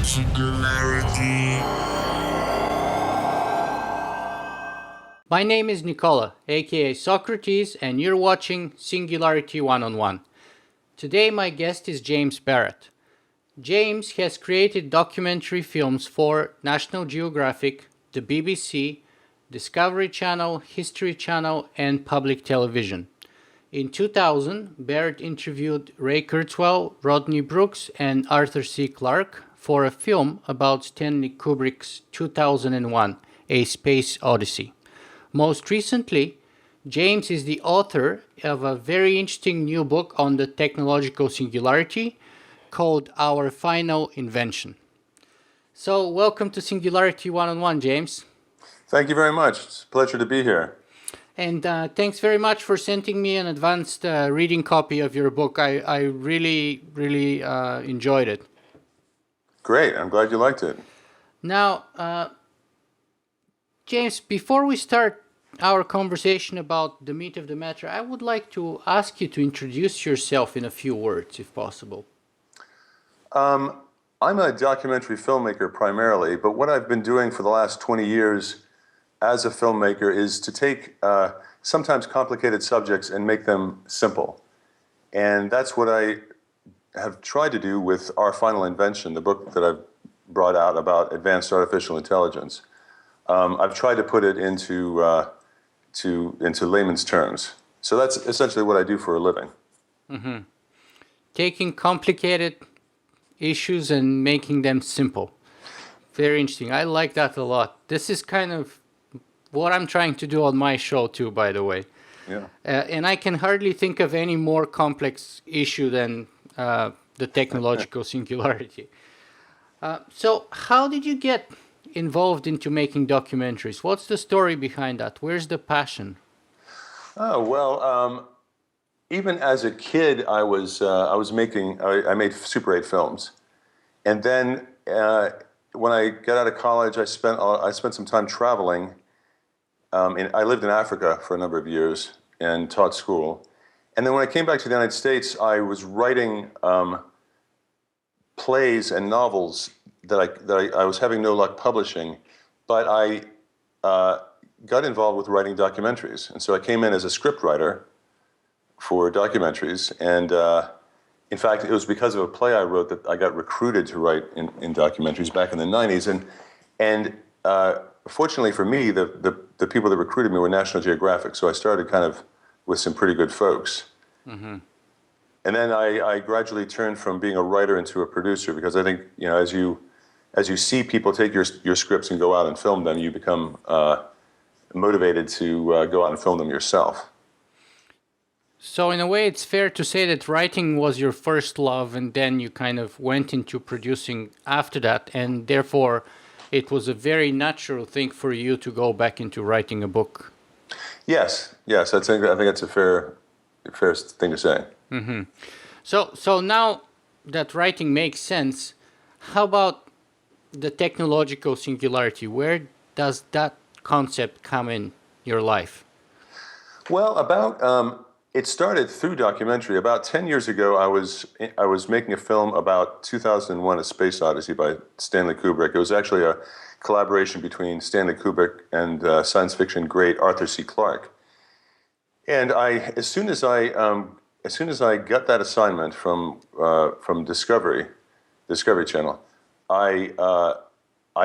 Singularity. My name is Nicola, aka Socrates, and you're watching Singularity One-on-One. Today my guest is James Barrat. James has created documentary films for National Geographic, the BBC, Discovery Channel, History Channel, and public television. In 2000, Barrett interviewed Ray Kurzweil, Rodney Brooks, and Arthur C. Clarke for a film about Stanley Kubrick's 2001, A Space Odyssey. Most recently, James is the author of a very interesting new book on the technological singularity called Our Final Invention. So, welcome to Singularity One-on-One, James. Thank you very much. It's a pleasure to be here. And thanks very much for sending me an advanced reading copy of your book. I really enjoyed it. Great. I'm glad you liked it. Now, James, before we start our conversation about the meat of the matter, I would like to ask you to introduce yourself in a few words, if possible. I'm a documentary filmmaker primarily, but what I've been doing for the last 20 years as a filmmaker is to take sometimes complicated subjects and make them simple. And that's what I have tried to do with Our Final Invention, the book that I've brought out about advanced artificial intelligence. I've tried to put it into layman's terms. So that's essentially what I do for a living. Mm-hmm. Taking complicated issues and making them simple. Very interesting. I like that a lot. This is kind of what I'm trying to do on my show too, by the way. Yeah. And I can hardly think of any more complex issue than the technological singularity. So how did you get involved into making documentaries? What's the story behind that? Where's the passion? Oh, well, even as a kid, I made Super 8 films. And then when I got out of college, I spent some time traveling. I lived in Africa for a number of years and taught school. And then when I came back to the United States, I was writing plays and novels that I was having no luck publishing, but I got involved with writing documentaries. And so I came in as a script writer for documentaries. And in fact, it was because of a play I wrote that I got recruited to write in documentaries back in the 90s. And fortunately for me, the people that recruited me were National Geographic, so I started kind of with some pretty good folks. Mm-hmm. And then I gradually turned from being a writer into a producer, because I think, as you see people take your scripts and go out and film them, you become motivated to go out and film them yourself. So in a way, it's fair to say that writing was your first love, and then you kind of went into producing after that, and therefore it was a very natural thing for you to go back into writing a book. Yes. I think that's a fair thing to say. Mm-hmm. So now that writing makes sense, how about the technological singularity? Where does that concept come in your life? Well, it started through documentary. About 10 years ago, I was making a film about 2001: A Space Odyssey by Stanley Kubrick. It was actually a collaboration between Stanley Kubrick and science fiction great Arthur C. Clarke. And as soon as I got that assignment from Discovery Channel, I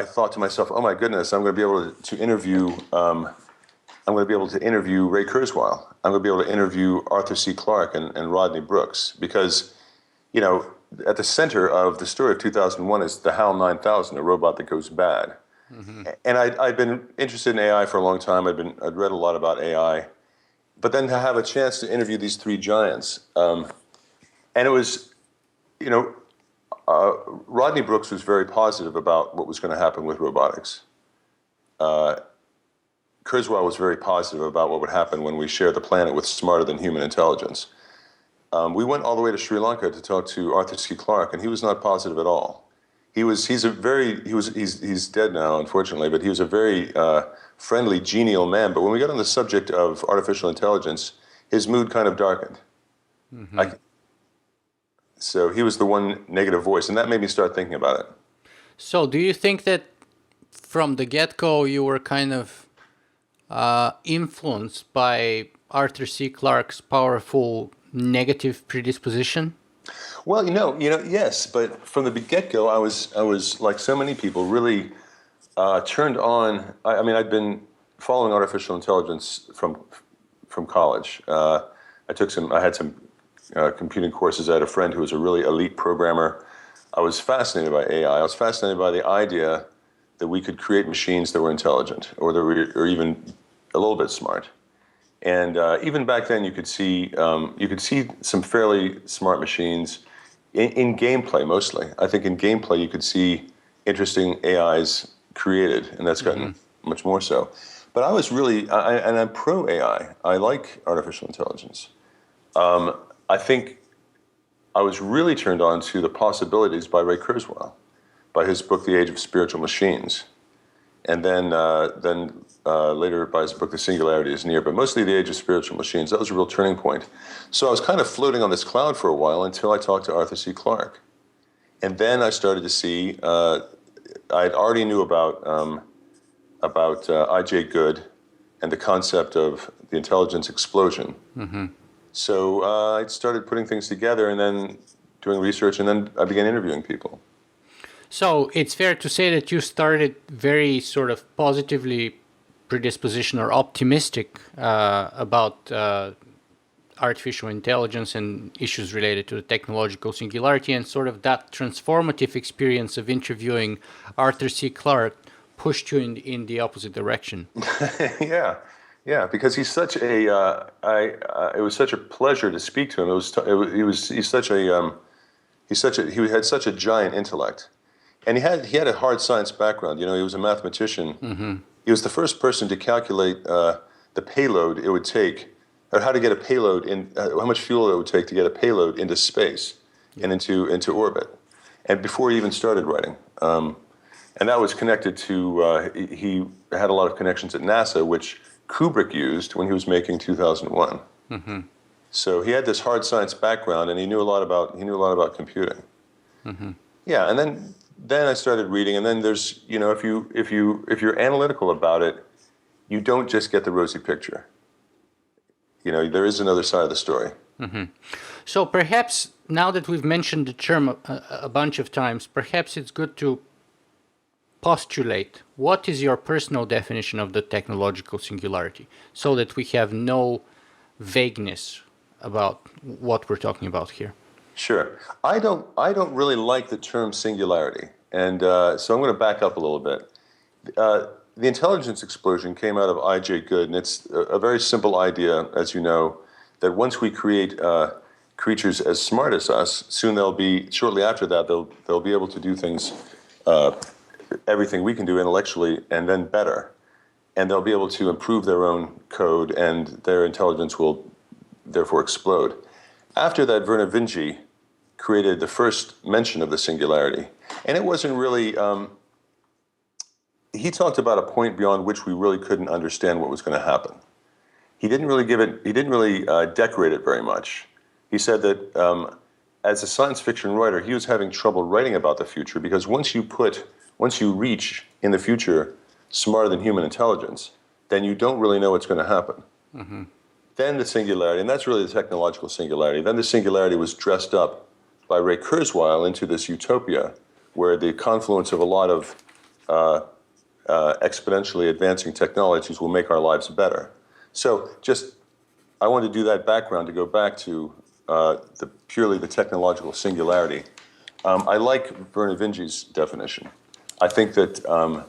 thought to myself, "Oh my goodness, I'm going to be able to interview Ray Kurzweil. I'm going to be able to interview Arthur C. Clarke and Rodney Brooks, because, at the center of the story of 2001 is the HAL 9000, a robot that goes bad." Mm-hmm. And I'd been interested in AI for a long time. I'd read a lot about AI, but then to have a chance to interview these three giants, and it was, Rodney Brooks was very positive about what was going to happen with robotics. Kurzweil was very positive about what would happen when we share the planet with smarter than human intelligence. We went all the way to Sri Lanka to talk to Arthur C. Clarke, and he was not positive at all. He's dead now, unfortunately, but he was a very friendly, genial man. But when we got on the subject of artificial intelligence, his mood kind of darkened. Mm-hmm. So he was the one negative voice, and that made me start thinking about it. So do you think that from the get-go you were kind of influenced by Arthur C. Clarke's powerful negative predisposition? Well, yes, but from the get-go, I was like so many people, really turned on. I mean, I'd been following artificial intelligence from college. I had some computing courses. I had a friend who was a really elite programmer. I was fascinated by AI. I was fascinated by the idea that we could create machines that were intelligent, or that were even a little bit smart. And even back then, you could see some fairly smart machines in gameplay mostly. I think in gameplay you could see interesting AIs created, and that's gotten much more so. But I was really, and I'm pro AI. I like artificial intelligence. I think I was really turned on to the possibilities by Ray Kurzweil, by his book *The Age of Spiritual Machines*, and then later by his book *The Singularity is Near*. But mostly *The Age of Spiritual Machines*. That was a real turning point. So I was kind of floating on this cloud for a while until I talked to Arthur C. Clarke, and then I started to see. I already knew about I.J. Good and the concept of the intelligence explosion. So I started putting things together and then doing research, and then I began interviewing people. So it's fair to say that you started very sort of positively predisposition or optimistic about artificial intelligence and issues related to the technological singularity, and sort of that transformative experience of interviewing Arthur C. Clarke pushed you in the opposite direction. Yeah, because he's such a. It was such a pleasure to speak to him. He had such a giant intellect, and he had a hard science background. He was a mathematician. He was the first person to calculate the payload it would take, or how to get a payload in, how much fuel it would take to get a payload into space and into orbit, and before he even started writing. And that was connected to, he had a lot of connections at NASA, which Kubrick used when he was making 2001. So he had this hard science background, and he knew a lot about computing. Yeah, and then I started reading, and then there's, if you're analytical about it, you don't just get the rosy picture. There is another side of the story. So perhaps now that we've mentioned the term a bunch of times, perhaps it's good to postulate what is your personal definition of the technological singularity, so that we have no vagueness about what we're talking about here. Sure. I don't really like the term singularity, and so I'm going to back up a little bit. The intelligence explosion came out of I.J. Good, and it's a very simple idea, as you know, that once we create creatures as smart as us, shortly after that, they'll be able to do things, everything we can do intellectually, and then better. And they'll be able to improve their own code, and their intelligence will therefore explode. After that, Vernor Vinge created the first mention of the singularity. And it wasn't really, he talked about a point beyond which we really couldn't understand what was going to happen. He didn't really decorate it very much. He said that as a science fiction writer, he was having trouble writing about the future, because once you reach in the future smarter than human intelligence, then you don't really know what's going to happen. Then the singularity, and that's really the technological singularity, then the singularity was dressed up by Ray Kurzweil into this utopia where the confluence of a lot of exponentially advancing technologies will make our lives better. So I want to do that background to go back to purely the technological singularity. I like Vernor Vinge's definition. I think that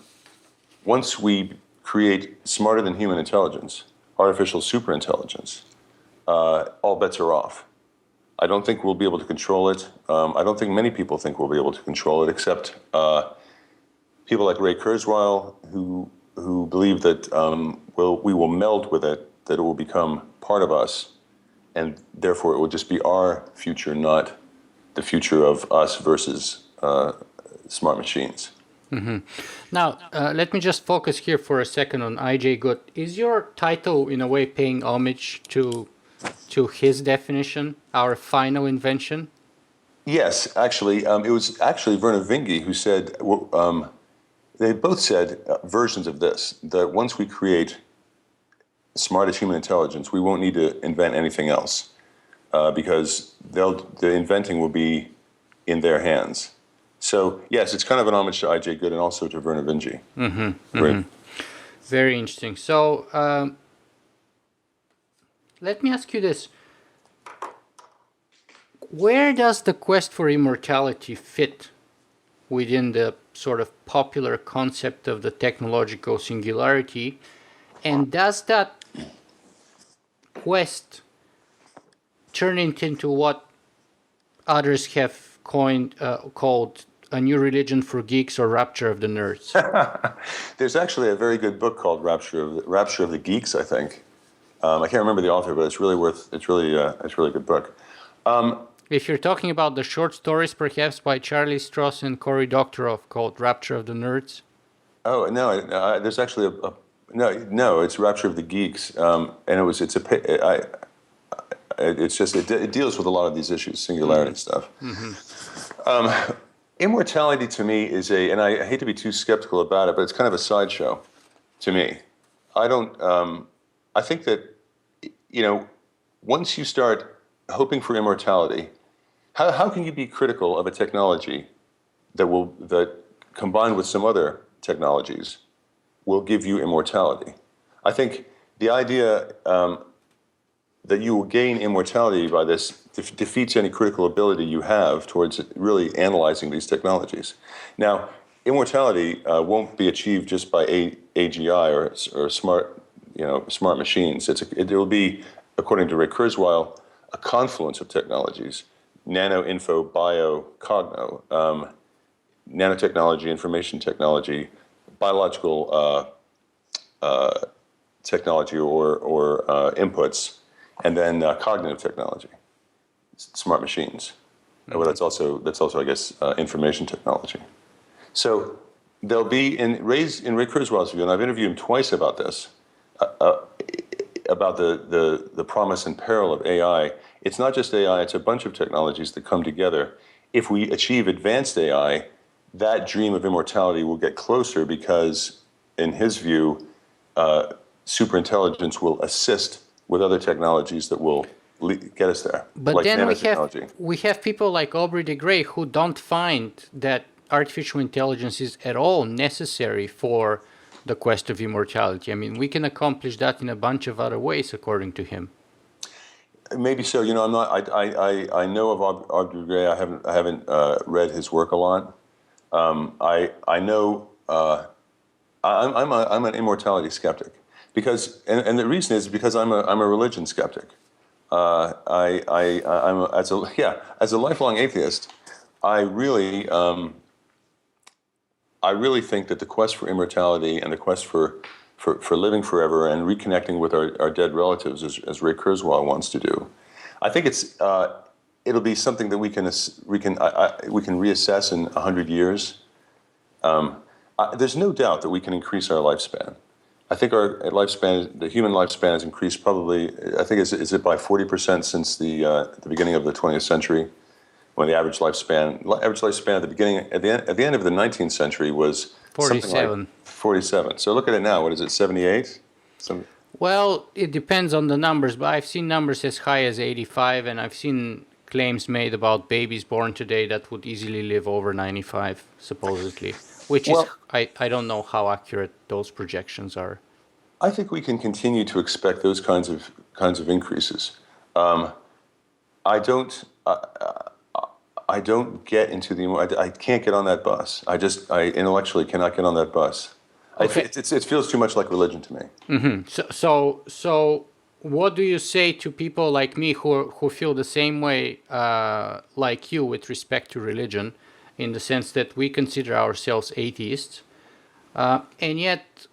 once we create smarter than human intelligence, artificial superintelligence, all bets are off. I don't think we'll be able to control it. I don't think many people think we'll be able to control it, except people like Ray Kurzweil, who believe that we will meld with it, that it will become part of us, and therefore it will just be our future, not the future of us versus smart machines. Now, let me just focus here for a second on I.J. Good. Is your title, in a way, paying homage to his definition, Our Final Invention? Yes, actually, it was actually Werner Vinge who said, they both said versions of this, that once we create smartest human intelligence, we won't need to invent anything else because the inventing will be in their hands. So, yes, it's kind of an homage to I.J. Good and also to Werner Vinge. Right. Very interesting. So let me ask you this. Where does the quest for immortality fit within the sort of popular concept of the technological singularity? And does that quest turn it into what others have called a new religion for geeks or rapture of the nerds? There's actually a very good book called Rapture of the Geeks, I think. I can't remember the author, but it's really a good book. If you're talking about the short stories, perhaps by Charlie Stross and Cory Doctorow called Rapture of the Nerds. Oh no, there's actually no. It's Rapture of the Geeks, and it deals with a lot of these issues, singularity stuff. Immortality to me is and I hate to be too skeptical about it, but it's kind of a sideshow to me. I don't. I think that once you start hoping for immortality, how can you be critical of a technology that combined with some other technologies will give you immortality? I think the idea that you will gain immortality by this defeats any critical ability you have towards really analyzing these technologies. Now, immortality won't be achieved just by AGI or smart machines. It will be, according to Ray Kurzweil, a confluence of technologies: nano, info, bio, cogno, nanotechnology, information technology, biological technology or inputs, and then cognitive technology, smart machines. Well, that's also I guess information technology. So there'll be in Ray Kurzweil's view, and I've interviewed him twice about this, about the promise and peril of AI. It's not just AI; it's a bunch of technologies that come together. If we achieve advanced AI, that dream of immortality will get closer because, in his view, superintelligence will assist with other technologies that will get us there, But like then nanotechnology. we have people like Aubrey de Grey who don't find that artificial intelligence is at all necessary for the quest of immortality. I mean, we can accomplish that in a bunch of other ways, according to him. Maybe so. I'm not. I know of Aubrey de Grey. I haven't read his work a lot. I know. I'm an immortality skeptic because, and the reason is because I'm a religion skeptic. As a lifelong atheist, I really think that the quest for immortality and the quest for living forever and reconnecting with our dead relatives, as Ray Kurzweil wants to do, I think it'll be something that we can reassess in 100 years. There's no doubt that we can increase our lifespan. I think our lifespan, the human lifespan, has increased probably. I think is it by 40% since the beginning of the 20th century, when the average lifespan at the end of the 19th century was 47. something like 47. So look at it now. What is it? 78. Well, it depends on the numbers, but I've seen numbers as high as 85, and I've seen claims made about babies born today that would easily live over 95, supposedly. Which is, I don't know how accurate those projections are. I think we can continue to expect those kinds of increases. I don't get into I can't get on that bus. I intellectually cannot get on that bus. Okay. It feels too much like religion to me. Mm-hmm. So what do you say to people like me who feel the same way like you with respect to religion, in the sense that we consider ourselves atheists, and yet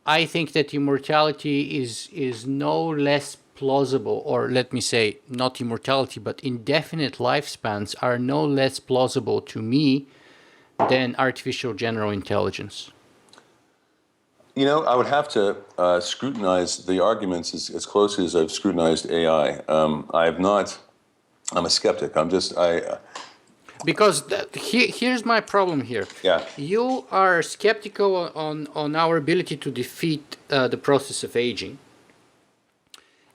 I think that immortality is no less plausible, or let me say, not immortality, but indefinite lifespans are no less plausible to me than artificial general intelligence. I would have to scrutinize the arguments as closely as I've scrutinized AI. I have not I'm a skeptic. Because here's my problem here. Yeah. You are skeptical on our ability to defeat the process of aging,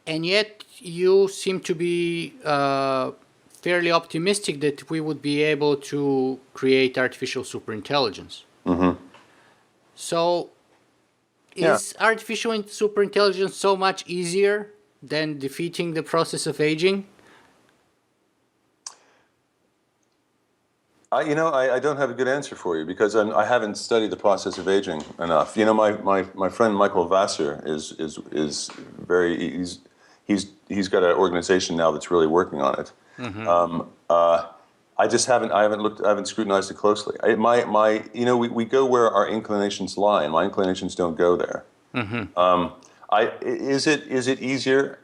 and yet you seem to be fairly optimistic that we would be able to create artificial superintelligence. So, Yeah. is artificial superintelligence so much easier than defeating the process of aging? I don't have a good answer for you because I haven't studied the process of aging enough. My friend Michael Vassar is very he's got an organization now that's really working on it. I haven't scrutinized it closely. We go where our inclinations lie, and my inclinations don't go there. Is it easier?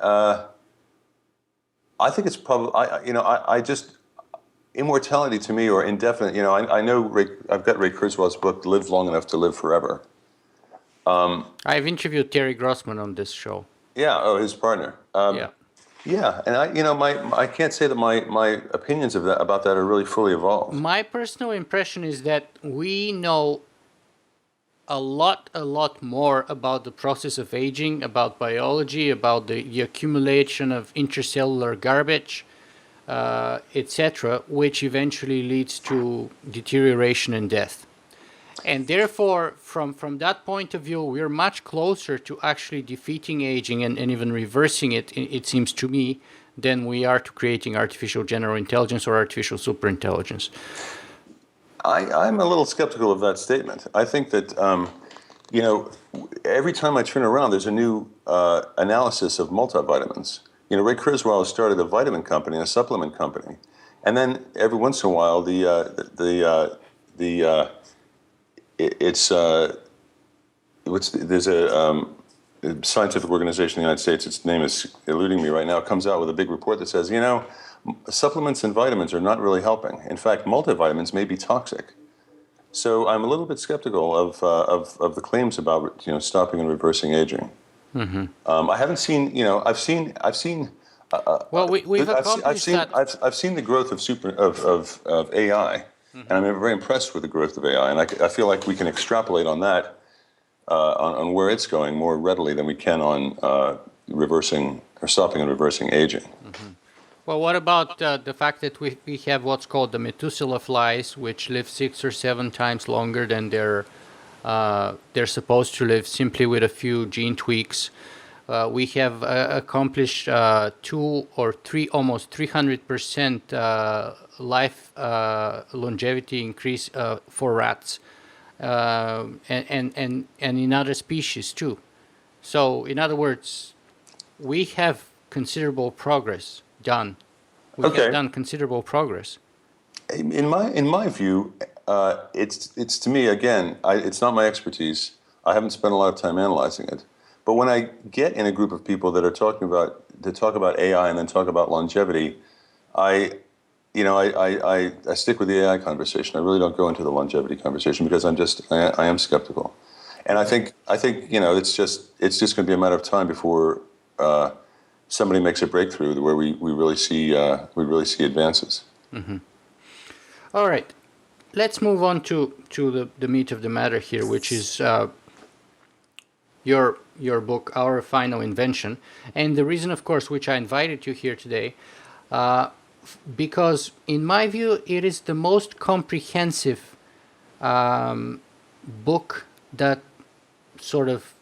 I think it's probably I just. Immortality to me, or indefinite, I know I've got Ray Kurzweil's book, Live Long Enough to Live Forever. I've interviewed Terry Grossman on this show. Yeah, his partner. Yeah. Yeah, and I can't say that my opinions about that are really fully evolved. My personal impression is that we know a lot more about the process of aging, about biology, about the accumulation of intercellular garbage, etc., which eventually leads to deterioration and death. And therefore, from that point of view, we're much closer to actually defeating aging and even reversing it, it seems to me, than we are to creating artificial general intelligence or artificial superintelligence. I'm a little skeptical of that statement. I think that, every time I turn around, there's a new analysis of multivitamins. Ray Kurzweil started a vitamin company, a supplement company, and then every once in a while, there's a scientific organization in the United States. Its name is eluding me right now. It comes out with a big report that says, supplements and vitamins are not really helping. In fact, multivitamins may be toxic. So I'm a little bit skeptical of the claims about stopping and reversing aging. I haven't seen, I've seen. Well, we've accomplished that. I've seen the growth of AI, and I'm very impressed with the growth of AI, and I feel like we can extrapolate on that, on where it's going more readily than we can on reversing or stopping and reversing aging. Well, what about the fact that we have what's called the Methuselah flies, which live 6 or 7 times longer than they're supposed to live, simply with a few gene tweaks. We have accomplished 2 or 3, almost 300% life longevity increase for rats, and in other species too. So, in other words, we have considerable progress done. We have done considerable progress. In my view, it's to me, again, it's not my expertise. I haven't spent a lot of time analyzing it. But when I get in a group of people that are talk about AI and then talk about longevity, I stick with the AI conversation. I really don't go into the longevity conversation because I am skeptical, and I think it's just going to be a matter of time before somebody makes a breakthrough where we really see advances. All right, let's move on to the meat of the matter here, which is your book, Our Final Invention. And the reason, of course, which I invited you here today, because in my view, it is the most comprehensive book that sort of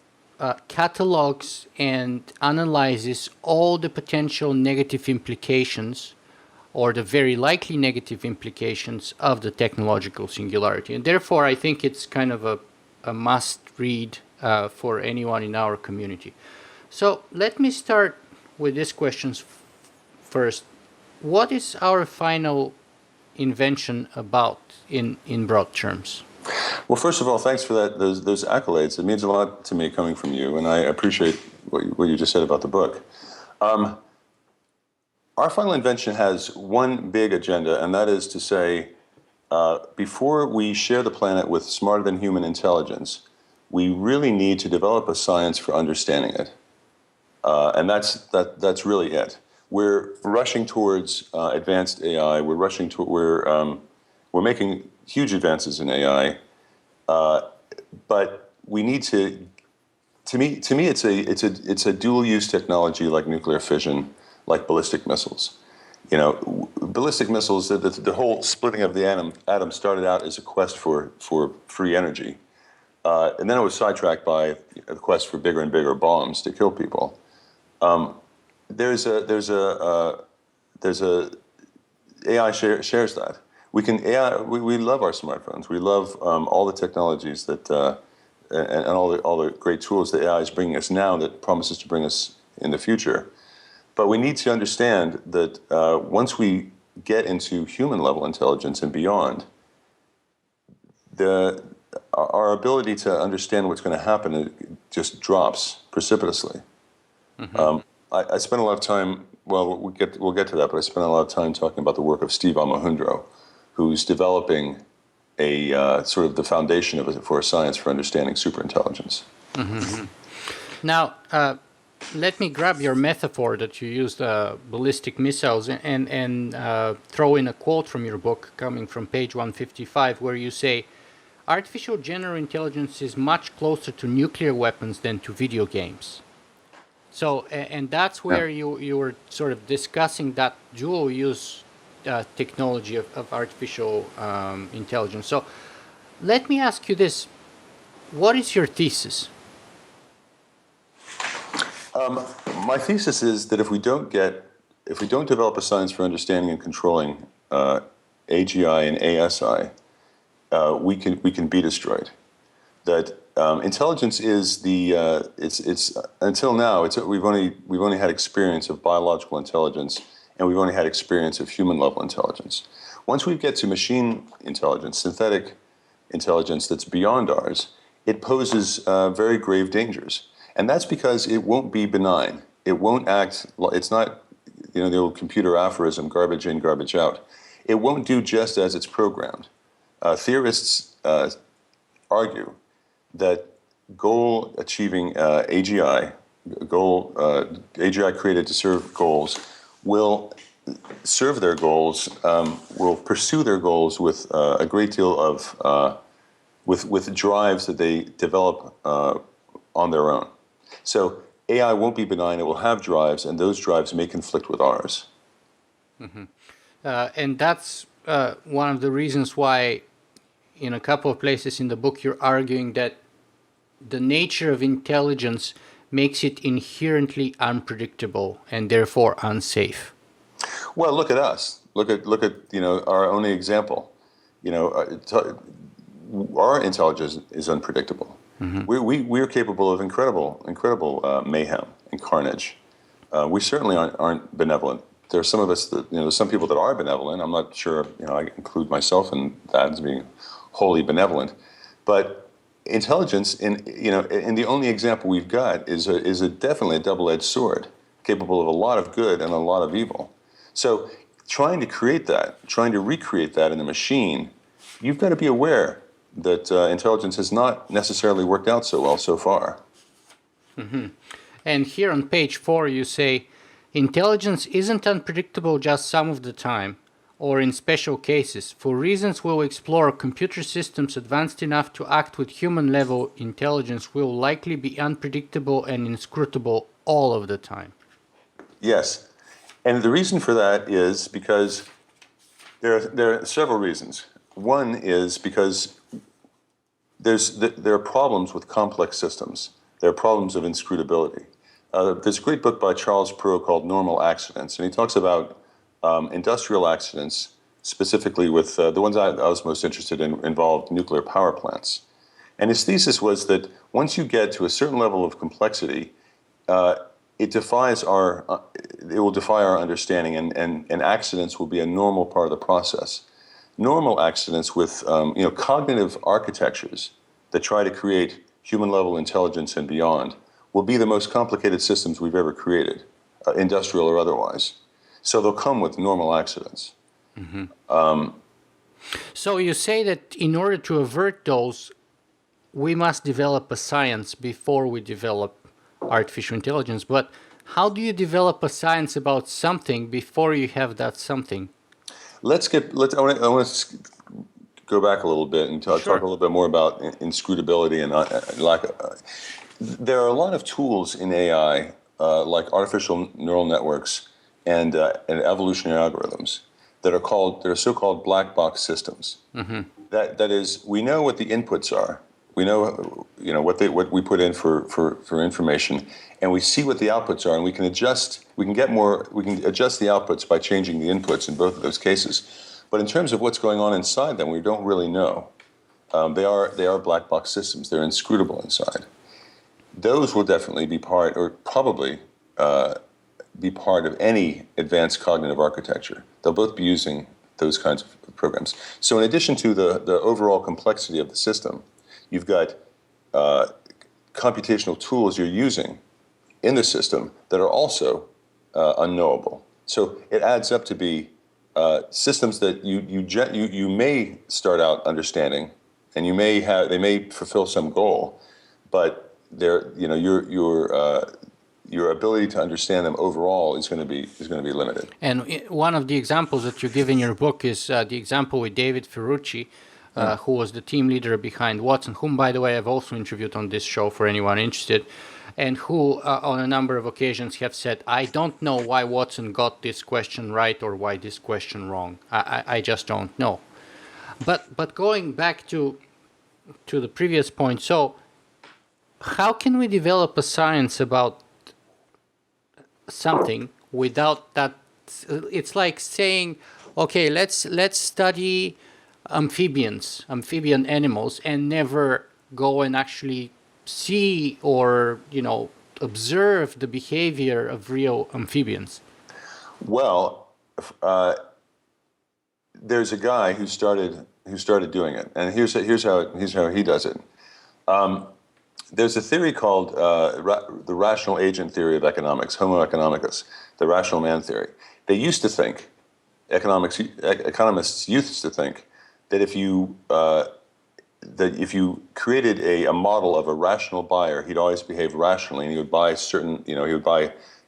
catalogs and analyzes all the potential negative implications or the very likely negative implications of the technological singularity. And therefore, I think it's kind of a must-read for anyone in our community. So let me start with these questions first. What is our final invention about in broad terms? Well, first of all, thanks for those accolades. It means a lot to me coming from you, and I appreciate what you just said about the book. Our Final Invention has one big agenda, and that is to say, before we share the planet with smarter than human intelligence, we really need to develop a science for understanding it. And that's really it. we're rushing towards advanced AI. We're making huge advances in AI, but we need to. To me, it's a dual-use technology like nuclear fission, like ballistic missiles. You know, ballistic missiles. The whole splitting of the atom started out as a quest for free energy, and then it was sidetracked by a quest for bigger and bigger bombs to kill people. There's a AI shares that. We love our smartphones. We love all the technologies that and all the great tools that AI is bringing us now that promises to bring us in the future. But we need to understand that once we get into human level intelligence and beyond, our ability to understand what's going to happen just drops precipitously. Mm-hmm. I spent a lot of time. Well, we'll get to that, but I spent a lot of time talking about the work of Steve Amahundro, who's developing a sort of the foundation for a science for understanding superintelligence. Mm-hmm. Now, let me grab your metaphor that you used, ballistic missiles, and throw in a quote from your book coming from page 155, where you say, "Artificial general intelligence is much closer to nuclear weapons than to video games." So, and that's where you were sort of discussing that dual use technology of artificial intelligence. So let me ask you this. What is your thesis? My thesis is that if we don't develop a science for understanding and controlling AGI and ASI, we can be destroyed. That intelligence is it's until now we've only had experience of biological intelligence, and we've only had experience of human level intelligence. Once we get to machine intelligence, synthetic intelligence that's beyond ours, it poses very grave dangers. And that's because it won't be benign. It won't act. It's not, the old computer aphorism, garbage in, garbage out. It won't do just as it's programmed. Theorists argue that goal-achieving AGI created to serve goals, will serve their goals, will pursue their goals with a great deal of with drives that they develop on their own. So AI won't be benign. It will have drives, and those drives may conflict with ours. Mm-hmm. And that's one of the reasons why, in a couple of places in the book, you're arguing that the nature of intelligence makes it inherently unpredictable and therefore unsafe. Well, look at us. Look at our only example. Our intelligence is unpredictable. Mm-hmm. We're capable of incredible mayhem and carnage. We certainly aren't benevolent. There are some of us that there's some people that are benevolent. I'm not sure I include myself in that as being wholly benevolent, but intelligence in the only example we've got is definitely a double-edged sword, capable of a lot of good and a lot of evil. So trying to recreate that in a machine, you've got to be aware that intelligence has not necessarily worked out so well so far. Mm-hmm. And here on page 4 you say, intelligence isn't unpredictable just some of the time, or in special cases. For reasons we'll explore, computer systems advanced enough to act with human-level intelligence will likely be unpredictable and inscrutable all of the time. Yes. And the reason for that is because there are several reasons. One is because there are problems with complex systems. There are problems of inscrutability. There's a great book by Charles Perrow called Normal Accidents, and he talks about industrial accidents, specifically with the ones I was most interested in involved nuclear power plants. And his thesis was that once you get to a certain level of complexity, it will defy our understanding, and accidents will be a normal part of the process. Normal accidents with cognitive architectures that try to create human-level intelligence and beyond will be the most complicated systems we've ever created, industrial or otherwise. So they'll come with normal accidents. Mm-hmm. So you say that in order to avert those, we must develop a science before we develop artificial intelligence. But how do you develop a science about something before you have that something? I want to go back a little bit and talk a little bit more about inscrutability and lack of. There are a lot of tools in AI, like artificial neural networks and evolutionary algorithms, that are so-called black box systems. That is, we know what the inputs are. We know, what we put in for information, and we see what the outputs are, and we can adjust. We can adjust the outputs by changing the inputs in both of those cases. But in terms of what's going on inside them, we don't really know. They are black box systems. They're inscrutable inside. Those will definitely be part, or probably be part of any advanced cognitive architecture. They'll both be using those kinds of programs. So in addition to the overall complexity of the system, you've got computational tools you're using in the system that are also unknowable. So it adds up to be systems that you may start out understanding, and they may fulfill some goal, but your ability to understand them overall is going to be limited. And one of the examples that you give in your book is the example with David Ferrucci, who was the team leader behind Watson, whom, by the way, I've also interviewed on this show for anyone interested, and who, on a number of occasions, have said, I don't know why Watson got this question right or why this question wrong. I just don't know. But going back to the previous point, so how can we develop a science about something without that? It's like saying, okay, let's study amphibian animals, and never go and actually see or observe the behavior of real amphibians. Well, there's a guy who started doing it, and here's how he does it. There's a theory called the rational agent theory of economics, Homo economicus, the rational man theory. They used to think, economists used to think, that if you created a model of a rational buyer, he'd always behave rationally, and he would buy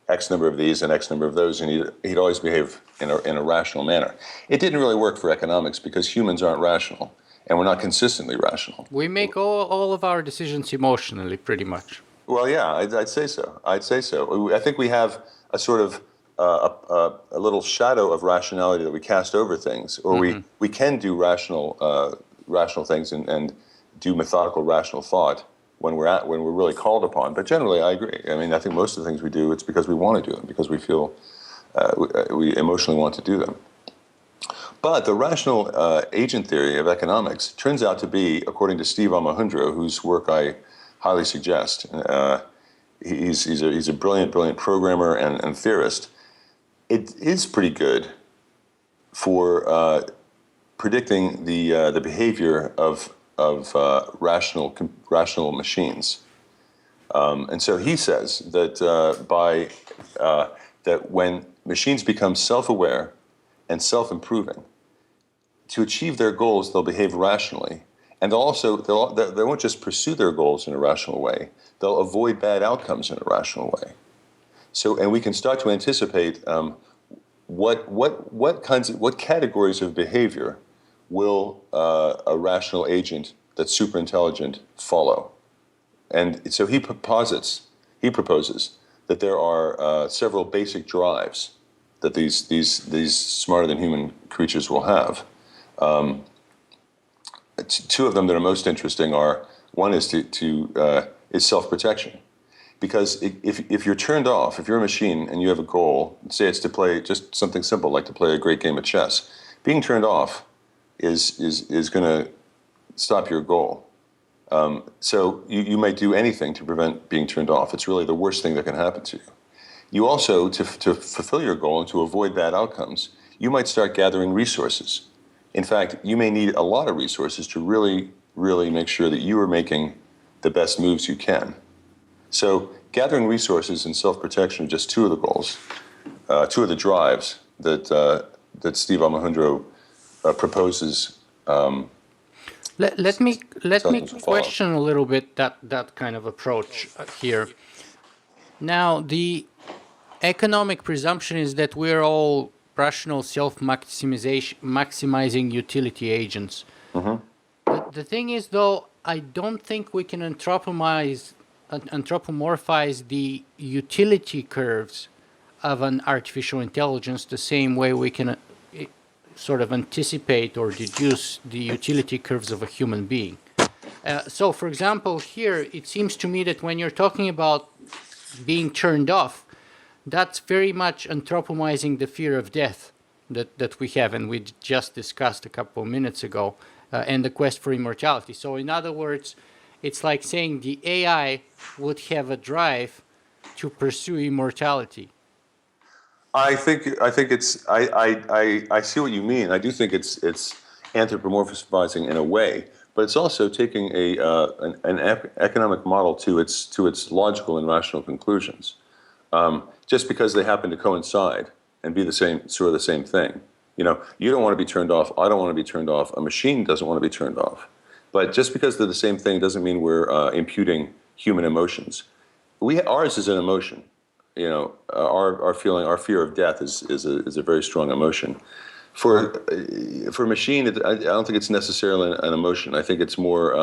X number of these and X number of those, and he'd always behave in a rational manner. It didn't really work for economics because humans aren't rational, and we're not consistently rational. We make all of our decisions emotionally, pretty much. Well, yeah, I'd say so. I think we have a sort of a little shadow of rationality that we cast over things, or we can do rational things and do methodical rational thought when we're really called upon. But generally, I agree. I mean, I think most of the things we do, it's because we want to do them, because we feel we emotionally want to do them. But the rational agent theory of economics turns out to be, according to Steve Omohundro, whose work I highly suggest. He's a brilliant programmer and theorist. It is pretty good for predicting the behavior of rational machines. And so he says that that when machines become self-aware and self-improving, to achieve their goals, they'll behave rationally, and they won't just pursue their goals in a rational way. They'll avoid bad outcomes in a rational way. So, and we can start to anticipate what categories of behavior will a rational agent that's super intelligent follow. And so he proposes that there are several basic drives that these smarter than human creatures will have. Two of them that are most interesting are, one is is self-protection. Because if you're turned off, if you're a machine and you have a goal, say it's to play just something simple like to play a great game of chess, being turned off is going to stop your goal. So you might do anything to prevent being turned off. It's really the worst thing that can happen to you. You also, to fulfill your goal and to avoid bad outcomes, you might start gathering resources. In fact, you may need a lot of resources to really, really make sure that you are making the best moves you can. So gathering resources and self-protection are just two of the goals, two of the drives that Steve Omohundro proposes. Let me question a little bit that kind of approach here. Now, economic presumption is that we're all rational maximizing utility agents. Mm-hmm. The thing is, though, I don't think we can anthropomorphize the utility curves of an artificial intelligence the same way we can sort of anticipate or deduce the utility curves of a human being. So, for example, here, it seems to me that when you're talking about being turned off, that's very much anthropomizing the fear of death that we have, and we just discussed a couple of minutes ago, and the quest for immortality. So, in other words, it's like saying the AI would have a drive to pursue immortality. I see what you mean. I do think it's anthropomorphizing in a way, but it's also taking an economic model to its logical and rational conclusions, just because they happen to coincide and be the same thing. You know, you don't want to be turned off. I don't want to be turned off. A machine doesn't want to be turned off. But just because they're the same thing doesn't mean we're imputing human emotions. Ours is an emotion. You know, our feeling, our fear of death is a very strong emotion. For a machine, I don't think it's necessarily an emotion. I think it's more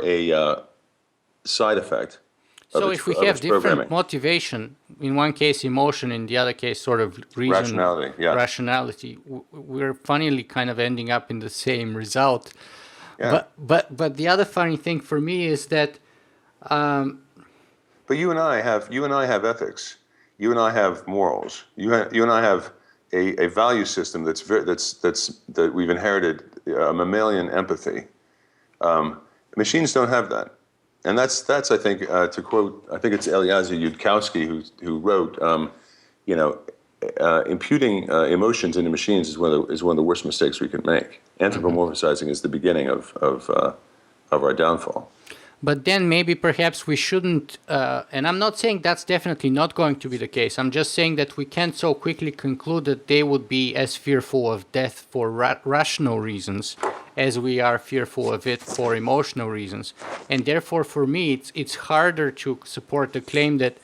a side effect. So if we have different motivation, in one case emotion, in the other case sort of reason, rationality, we're funnily kind of ending up in the same result. Yeah. But the other funny thing for me is that. But you and I have ethics. You and I have morals. You and I have a value system that we've inherited, a mammalian empathy. Machines don't have that, and that's I think to quote, I think it's Eliezer Yudkowsky who wrote, imputing emotions into machines is one of the worst mistakes we can make. Anthropomorphizing is the beginning of our downfall. But then maybe perhaps we shouldn't, and I'm not saying that's definitely not going to be the case. I'm just saying that we can't so quickly conclude that they would be as fearful of death for rational reasons as we are fearful of it for emotional reasons. And therefore, for me, it's harder to support the claim that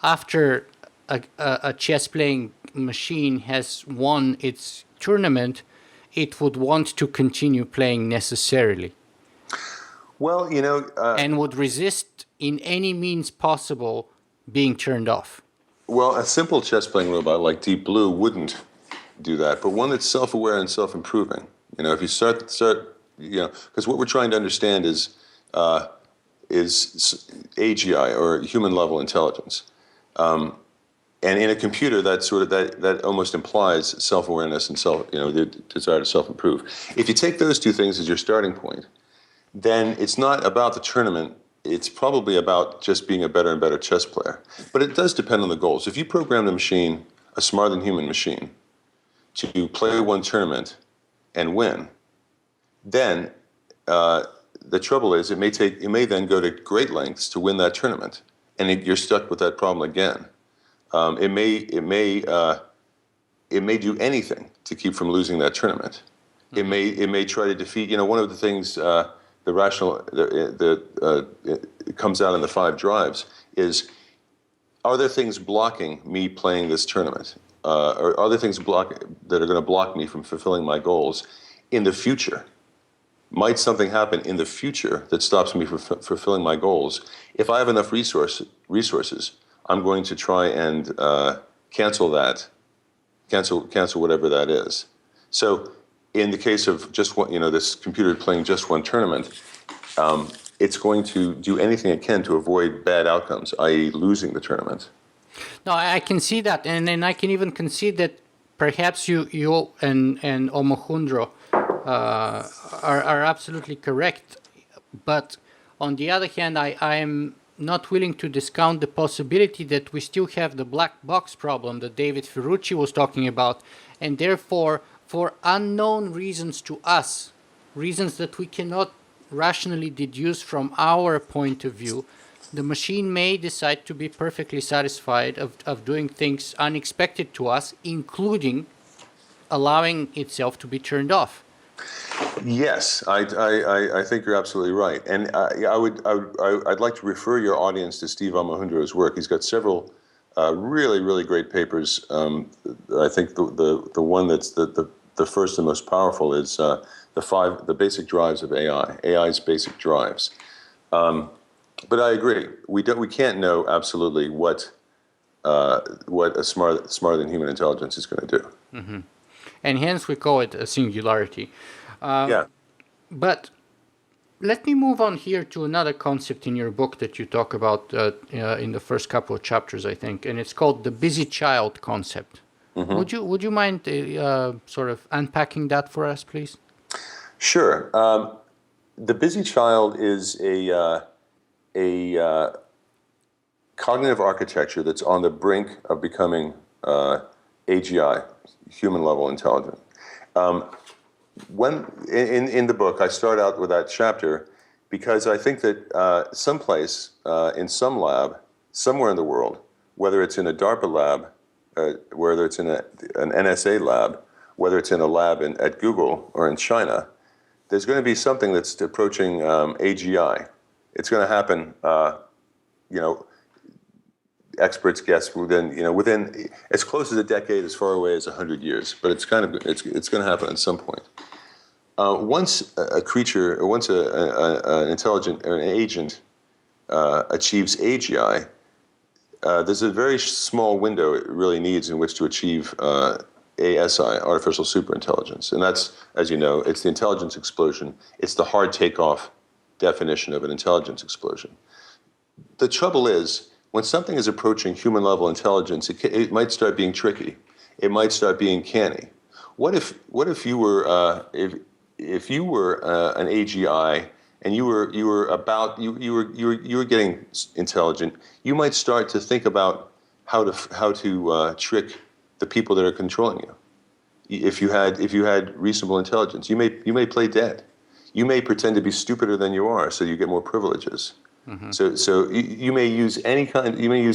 after a chess-playing machine has won its tournament, it would want to continue playing necessarily. Well, you know... and would resist in any means possible being turned off. Well, a simple chess-playing robot like Deep Blue wouldn't do that, but one that's self-aware and self-improving. You know, if you start, because what we're trying to understand is AGI, or human-level intelligence. And in a computer, that almost implies self-awareness and the desire to self-improve. If you take those two things as your starting point, then it's not about the tournament. It's probably about just being a better and better chess player. But it does depend on the goals. If you program the machine, a smarter than human machine, to play one tournament and win, then the trouble is it may then go to great lengths to win that tournament, and you're stuck with that problem again. It may do anything to keep from losing that tournament. Mm-hmm. It may try to defeat. One of the things. It comes out in the 5 drives is, are there things blocking me playing this tournament? Or are there things that are going to block me from fulfilling my goals in the future? Might something happen in the future that stops me from fulfilling my goals? If I have enough resources, I'm going to try and cancel whatever that is. So, in the case of just one, this computer playing just one tournament, it's going to do anything it can to avoid bad outcomes, i.e. losing the tournament. No, I can see that, and then I can even concede that perhaps you and Omohundro are absolutely correct. But on the other hand, I am not willing to discount the possibility that we still have the black box problem that David Ferrucci was talking about, and therefore, for unknown reasons to us, reasons that we cannot rationally deduce from our point of view, the machine may decide to be perfectly satisfied of doing things unexpected to us, including allowing itself to be turned off. Yes, I think you're absolutely right, and I'd like to refer your audience to Steve Almohundro's work. He's got several really great papers. I think the one that's the first and most powerful is the basic drives of AI, AI's basic drives. But I agree, we can't know absolutely what a smarter than human intelligence is going to do. Mm-hmm. And hence we call it a singularity. Yeah. But let me move on here to another concept in your book that you talk about in the first couple of chapters, I think, and it's called the busy child concept. Mm-hmm. Would you mind sort of unpacking that for us, please? Sure. The busy child is a cognitive architecture that's on the brink of becoming AGI, human level intelligent. When in the book, I start out with that chapter because I think that someplace in some lab, somewhere in the world, whether it's in a DARPA lab, whether it's in an NSA lab, whether it's in a lab at Google or in China, there's going to be something that's approaching AGI. It's going to happen, experts guess within as close as a decade, as far away as 100 years. But it's going to happen at some point. Once a creature, or once an intelligent or an agent achieves AGI, there's a very small window it really needs in which to achieve ASI, artificial superintelligence. And that's, as you know, it's the intelligence explosion. It's the hard takeoff definition of an intelligence explosion. The trouble is, when something is approaching human level intelligence, it might start being tricky. It might start being canny. What if you were if you were an AGI and you were getting intelligent, you might start to think about how to trick the people that are controlling you. If you had reasonable intelligence, you may play dead. You may pretend to be stupider than you are, so you get more privileges. Mm-hmm. So you may use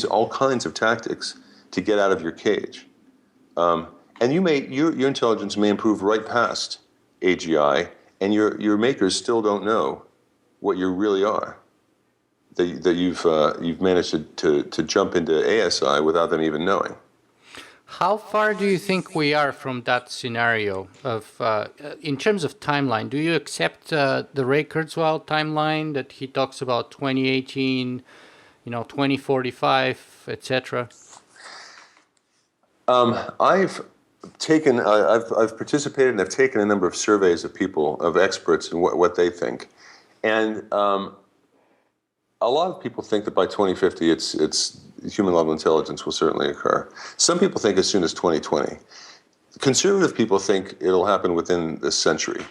all kinds of tactics to get out of your cage, and your intelligence may improve right past AGI, and your makers still don't know what you really are. That you've managed to jump into ASI without them even knowing. How far do you think we are from that scenario of, in terms of timeline? Do you accept the Ray Kurzweil timeline that he talks about 2018, 2045, etc.? I've participated and I've taken a number of surveys of people, of experts, and what they think, and a lot of people think that by 2050, it's human level intelligence will certainly occur. Some people think as soon as 2020. Conservative people think it'll happen within this century.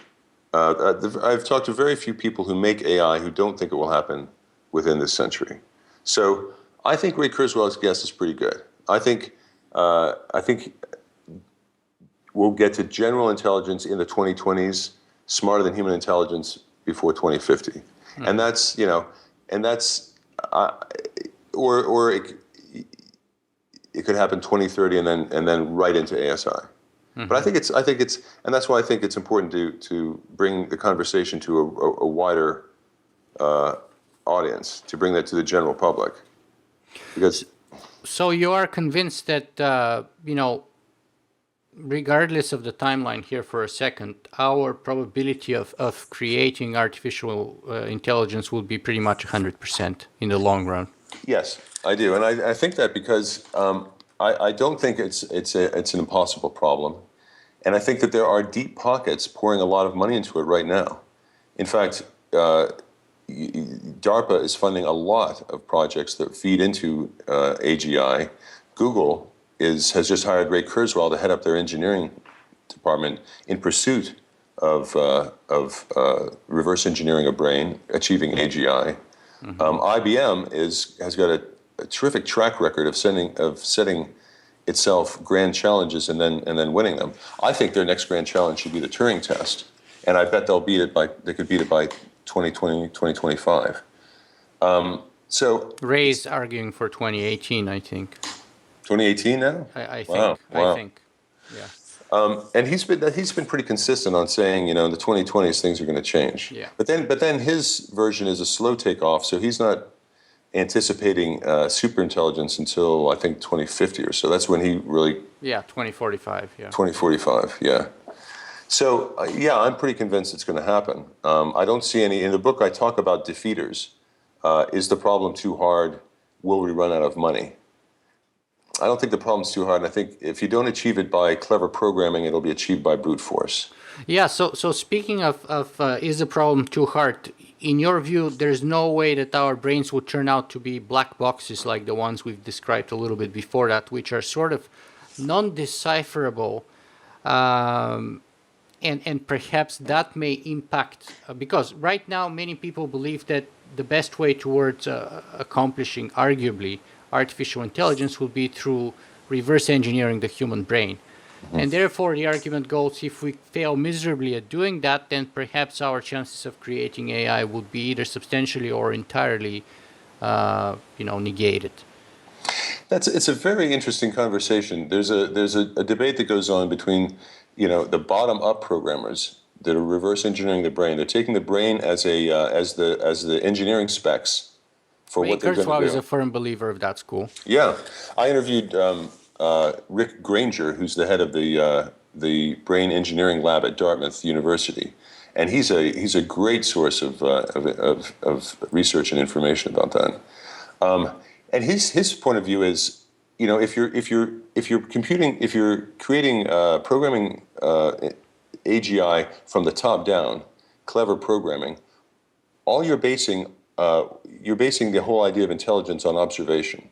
I've talked to very few people who make AI who don't think it will happen within this century. So I think Ray Kurzweil's guess is pretty good. I think we'll get to general intelligence in the 2020s, smarter than human intelligence before 2050, mm-hmm. and that's or it could happen 2030 and then right into ASI. Mm-hmm. But I think it's, and that's why I think it's important to bring the conversation to a wider audience, to bring that to the general public, because. So you are convinced that regardless of the timeline here for a second, our probability of creating artificial intelligence will be pretty much 100% in the long run. Yes, I do, and I think that because I don't think it's an impossible problem, and I think that there are deep pockets pouring a lot of money into it right now. In fact, DARPA is funding a lot of projects that feed into AGI. Google has just hired Ray Kurzweil to head up their engineering department in pursuit of reverse engineering a brain, achieving AGI. Mm-hmm. IBM has got a terrific track record of setting itself grand challenges and then winning them. I think their next grand challenge should be the Turing test, and I bet they could beat it by 2020, 2025. So Ray's arguing for 2018, I think. 2018 now? I think. Wow. I think. Yeah. And he's been pretty consistent on saying, in the 2020s things are going to change. Yeah. But then his version is a slow takeoff, so he's not anticipating superintelligence until I think 2050 or so. That's when he really 2045. Yeah. 2045. Yeah. So yeah, I'm pretty convinced it's going to happen. I don't see any in the book. I talk about defeaters. Is the problem too hard? Will we run out of money? I don't think the problem's too hard. And I think if you don't achieve it by clever programming, it'll be achieved by brute force. Yeah. So speaking of is the problem too hard? In your view, there's no way that our brains would turn out to be black boxes like the ones we've described a little bit before that, which are sort of non-decipherable, and perhaps that may impact because right now many people believe that the best way towards accomplishing, arguably, artificial intelligence will be through reverse engineering the human brain. And therefore, the argument goes, if we fail miserably at doing that, then perhaps our chances of creating AI would be either substantially or entirely, negated. It's a very interesting conversation. There's a debate that goes on between, the bottom-up programmers that are reverse engineering the brain. They're taking the brain as the engineering specs for what they're going to do. Kurzweil is a firm believer of that school. Yeah, I interviewed Rick Granger, who's the head of the brain engineering lab at Dartmouth University, and he's a great source of research and information about that. And his point of view is, if you're creating programming AGI from the top down, clever programming, all you're basing the whole idea of intelligence on observation.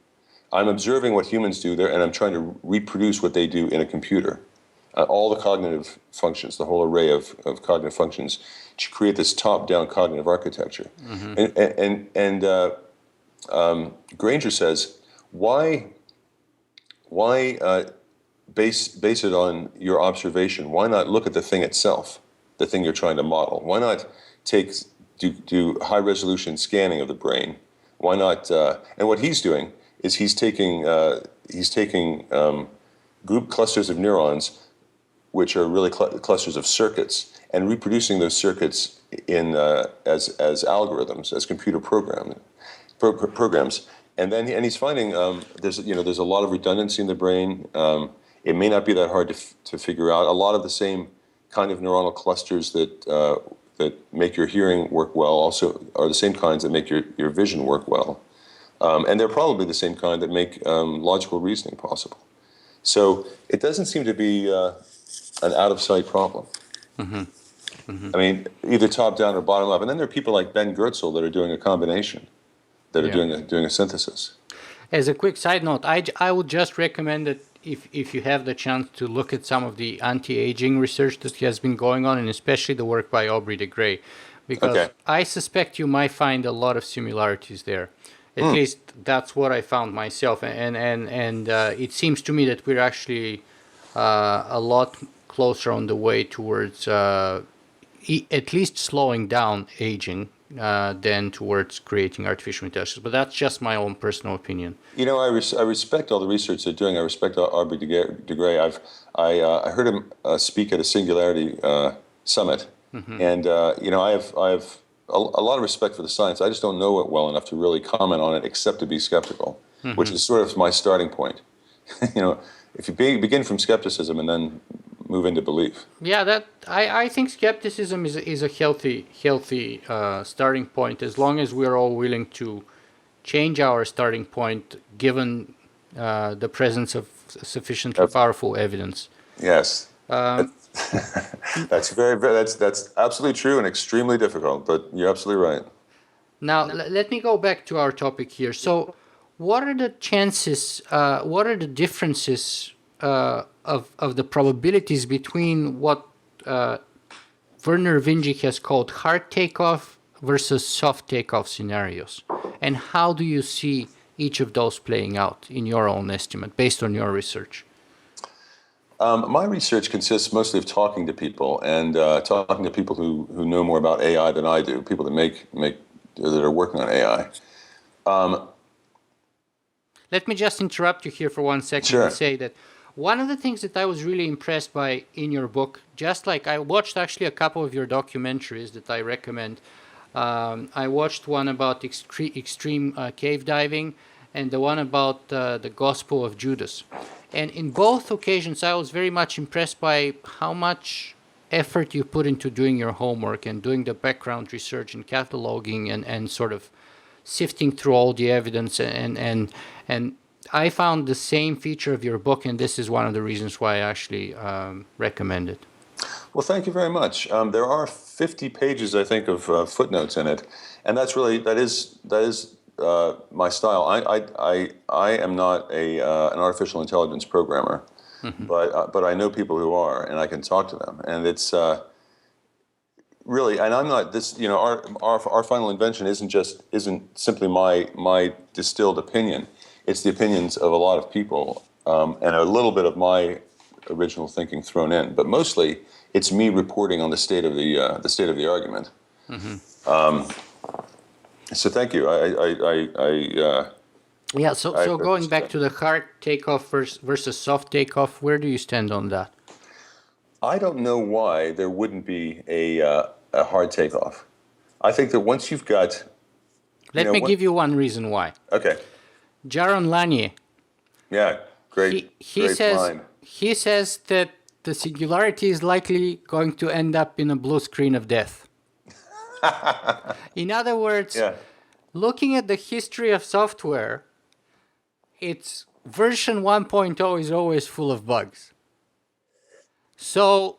I'm observing what humans do there, and I'm trying to reproduce what they do in a computer. All the cognitive functions, the whole array of cognitive functions, to create this top-down cognitive architecture. And Granger says, why base it on your observation? Why not look at the thing itself, the thing you're trying to model? Why not do high-resolution scanning of the brain? Why not? And what he's doing is he's taking group clusters of neurons, which are really clusters of circuits, and reproducing those circuits in as algorithms, as computer programs. And he's finding there's a lot of redundancy in the brain. It may not be that hard to figure out. A lot of the same kind of neuronal clusters that make your hearing work well also are the same kinds that make your vision work well. And they're probably the same kind that make logical reasoning possible. So it doesn't seem to be an out-of-sight problem. I mean, either top-down or bottom-up. And then there are people like Ben Goertzel that are doing a combination, that are doing a synthesis. As a quick side note, I would just recommend that if you have the chance to look at some of the anti-aging research that has been going on, and especially the work by Aubrey de Grey, because I suspect you might find a lot of similarities there. At least that's what I found myself, and it seems to me that we're actually a lot closer on the way towards at least slowing down aging than towards creating artificial intelligence. But that's just my own personal opinion. I respect all the research they're doing. I respect Aubrey de Grey. I heard him speak at a Singularity summit, and I have a lot of respect for the science. I just don't know it well enough to really comment on it, except to be skeptical, which is sort of my starting point. If you begin from skepticism and then move into belief. Yeah, that I think skepticism is a healthy starting point, as long as we're all willing to change our starting point given the presence of sufficiently powerful evidence. Yes. That's absolutely true and extremely difficult, but you're absolutely right. Now, let me go back to our topic here. So, what are the chances, what are the differences of the probabilities between what Werner Vinge has called hard takeoff versus soft takeoff scenarios? And how do you see each of those playing out in your own estimate, based on your research? My research consists mostly of talking to people and talking to people who know more about AI than I do, people that that are working on AI. Let me just interrupt you here for 1 second Sure. and say that One of the things that I was really impressed by in your book, just like I watched actually a couple of your documentaries that I recommend. I watched one about extreme cave diving and the one about the Gospel of Judas. And in both occasions, I was very much impressed by how much effort you put into doing your homework and doing the background research and cataloging and sort of sifting through all the evidence. And I found the same feature of your book, and this is one of the reasons why I actually recommend it. Well, thank you very much. There are 50 pages, I think, of footnotes in it, and that is my style. I am not an artificial intelligence programmer, but I know people who are, and I can talk to them, and it's really. And I'm not this. You know, our final invention isn't simply my distilled opinion. It's the opinions of a lot of people, and a little bit of my original thinking thrown in, but mostly it's me reporting on the state of the argument. So thank you. Yeah. So going back to the hard takeoff versus soft takeoff, where do you stand on that? I don't know why there wouldn't be a hard takeoff. I think that once you've got, Let me give you one reason why. Okay. Jaron Lanier. Yeah. Great. He great says mind. he says that the singularity is likely going to end up in a blue screen of death. In other words, Yeah. looking at the history of software, its version 1.0 is always full of bugs. So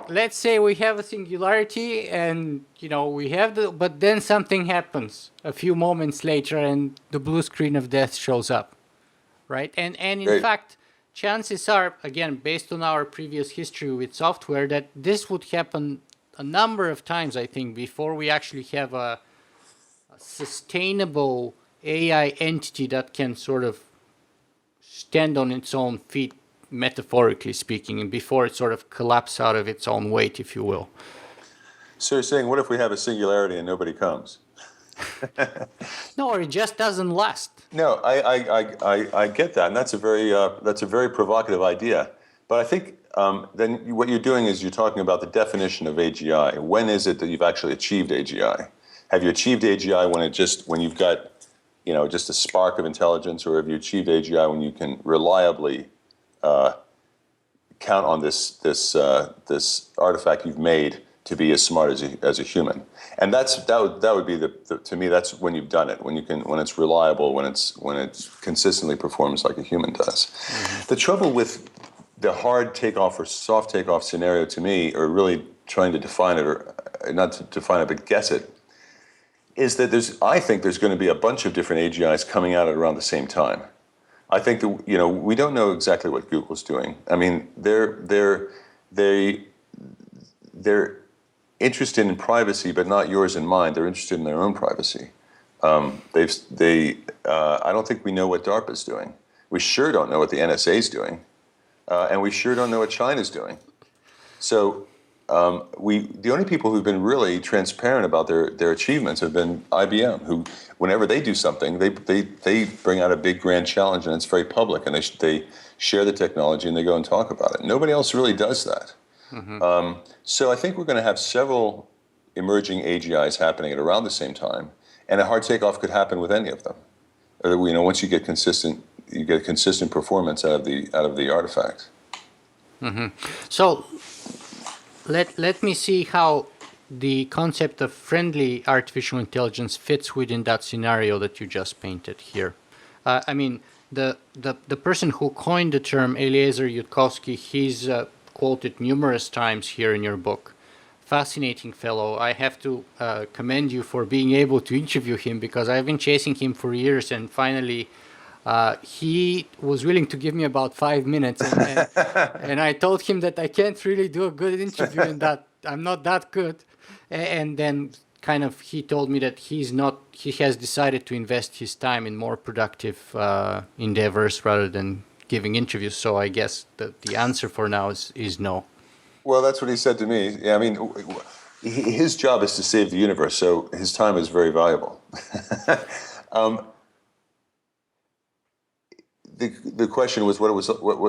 let's say we have a singularity and we have but then something happens a few moments later and the blue screen of death shows up, right? And in Great. fact, chances are, again, based on our previous history with software, that this would happen a number of times, I think, before we actually have a sustainable AI entity that can sort of stand on its own feet, metaphorically speaking, and before it sort of collapses out of its own weight, if you will. So you're saying, what if we have a singularity and nobody comes? No, or it just doesn't last. No, I get that, and that's a very provocative idea. But I think then what you're doing is you're talking about the definition of AGI. When is it that you've actually achieved AGI? Have you achieved AGI when you've got just a spark of intelligence, or have you achieved AGI when you can reliably count on this artifact you've made to be as smart as a human? And that would be to me, that's when you've done it, when it's reliable, when it consistently performs like a human does. Mm-hmm. The trouble with the hard takeoff or soft takeoff scenario, to me, or really trying to define it, or not to define it but guess it, is that I think there's going to be a bunch of different AGIs coming out at around the same time. I think that we don't know exactly what Google's doing. I mean, they're interested in privacy, but not yours and mine. They're interested in their own privacy. I don't think we know what DARPA's doing. We sure don't know what the NSA's doing, and we sure don't know what China's doing. So the only people who've been really transparent about their achievements have been IBM, who, whenever they do something, they bring out a big grand challenge, and it's very public, and they share the technology and they go and talk about it. Nobody else really does that. Mm-hmm. So I think we're going to have several emerging AGIs happening at around the same time, and a hard takeoff could happen with any of them. Or, once you get consistent performance out of the artifact. Mm-hmm. So let me see how the concept of friendly artificial intelligence fits within that scenario that you just painted here. I mean, the person who coined the term, Eliezer Yudkowsky, he's quoted numerous times here in your book. Fascinating fellow. I have to commend you for being able to interview him, because I've been chasing him for years, and finally he was willing to give me about 5 minutes, and I told him that I can't really do a good interview and that I'm not that good. And then kind of he told me that he has decided to invest his time in more productive endeavors rather than giving interviews. So I guess the answer for now is no. Well, that's what he said to me. Yeah, I mean, his job is to save the universe, so his time is very valuable. the question was what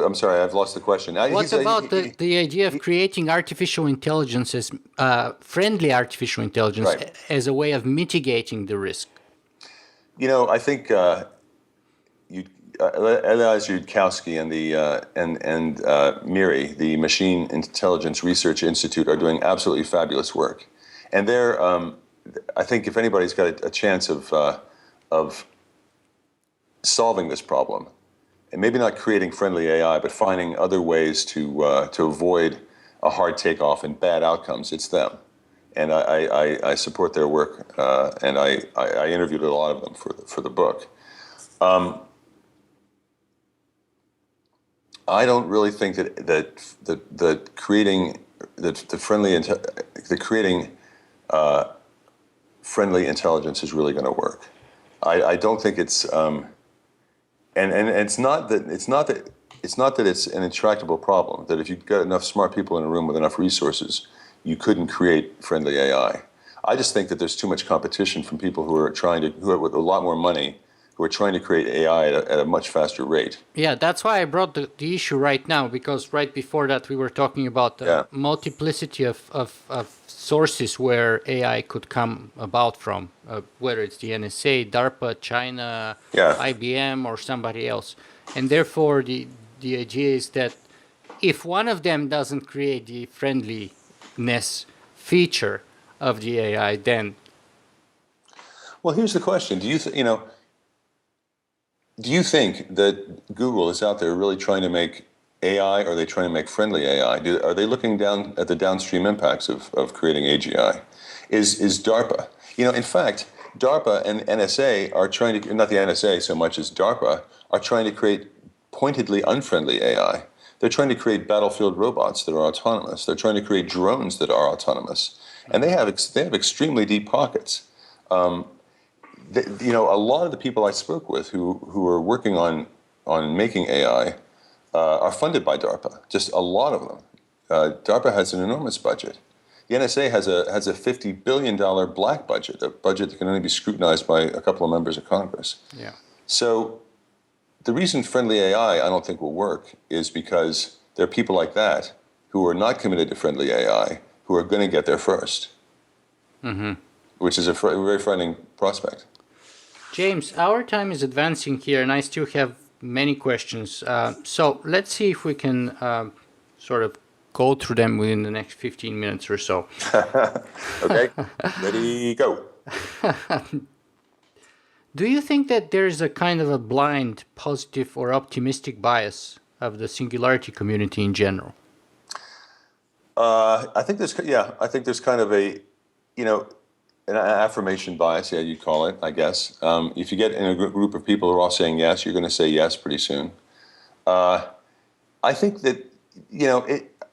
I'm sorry, I've lost the question. What about the idea of creating artificial intelligence as friendly artificial intelligence right. as a way of mitigating the risk? I think Elias Yudkowsky and MIRI, the Machine Intelligence Research Institute, are doing absolutely fabulous work, and they're I think if anybody's got a chance of solving this problem, and maybe not creating friendly AI, but finding other ways to avoid a hard takeoff and bad outcomes, it's them. And I support their work, and I interviewed a lot of them for the book. I don't really think that creating friendly intelligence is really going to work. I don't think it's and it's not that it's an intractable problem. That if you've got enough smart people in a room with enough resources, you couldn't create friendly AI. I just think that there's too much competition from people who are with a lot more money, who are trying to create AI at a much faster rate. Yeah, that's why I brought the issue right now, because right before that we were talking about the multiplicity of sources where AI could come about from, whether it's the NSA, DARPA, China, IBM, or somebody else. And therefore, the idea is that if one of them doesn't create the friendliness feature of the AI, then... Well, here's the question. Do you think that Google is out there really trying to make AI, or are they trying to make friendly AI? Are they looking down at the downstream impacts of creating AGI? Is DARPA, in fact, DARPA and NSA are trying to, not the NSA so much as DARPA, are trying to create pointedly unfriendly AI. They're trying to create battlefield robots that are autonomous. They're trying to create drones that are autonomous. And they have extremely deep pockets. A lot of the people I spoke with who are working on making AI are funded by DARPA. Just a lot of them. DARPA has an enormous budget. The NSA has a $50 billion black budget, a budget that can only be scrutinized by a couple of members of Congress. Yeah. So the reason friendly AI, I don't think, will work is because there are people like that who are not committed to friendly AI who are going to get there first, which is a very frightening prospect. James, our time is advancing here, and I still have many questions. So let's see if we can sort of go through them within the next 15 minutes or so. Okay, ready, go. Do you think that there is a kind of a blind, positive, or optimistic bias of the Singularity community in general? I think there's kind of an affirmation bias, you'd call it, I guess. If you get in a group of people who are all saying yes, you're going to say yes pretty soon. I think that,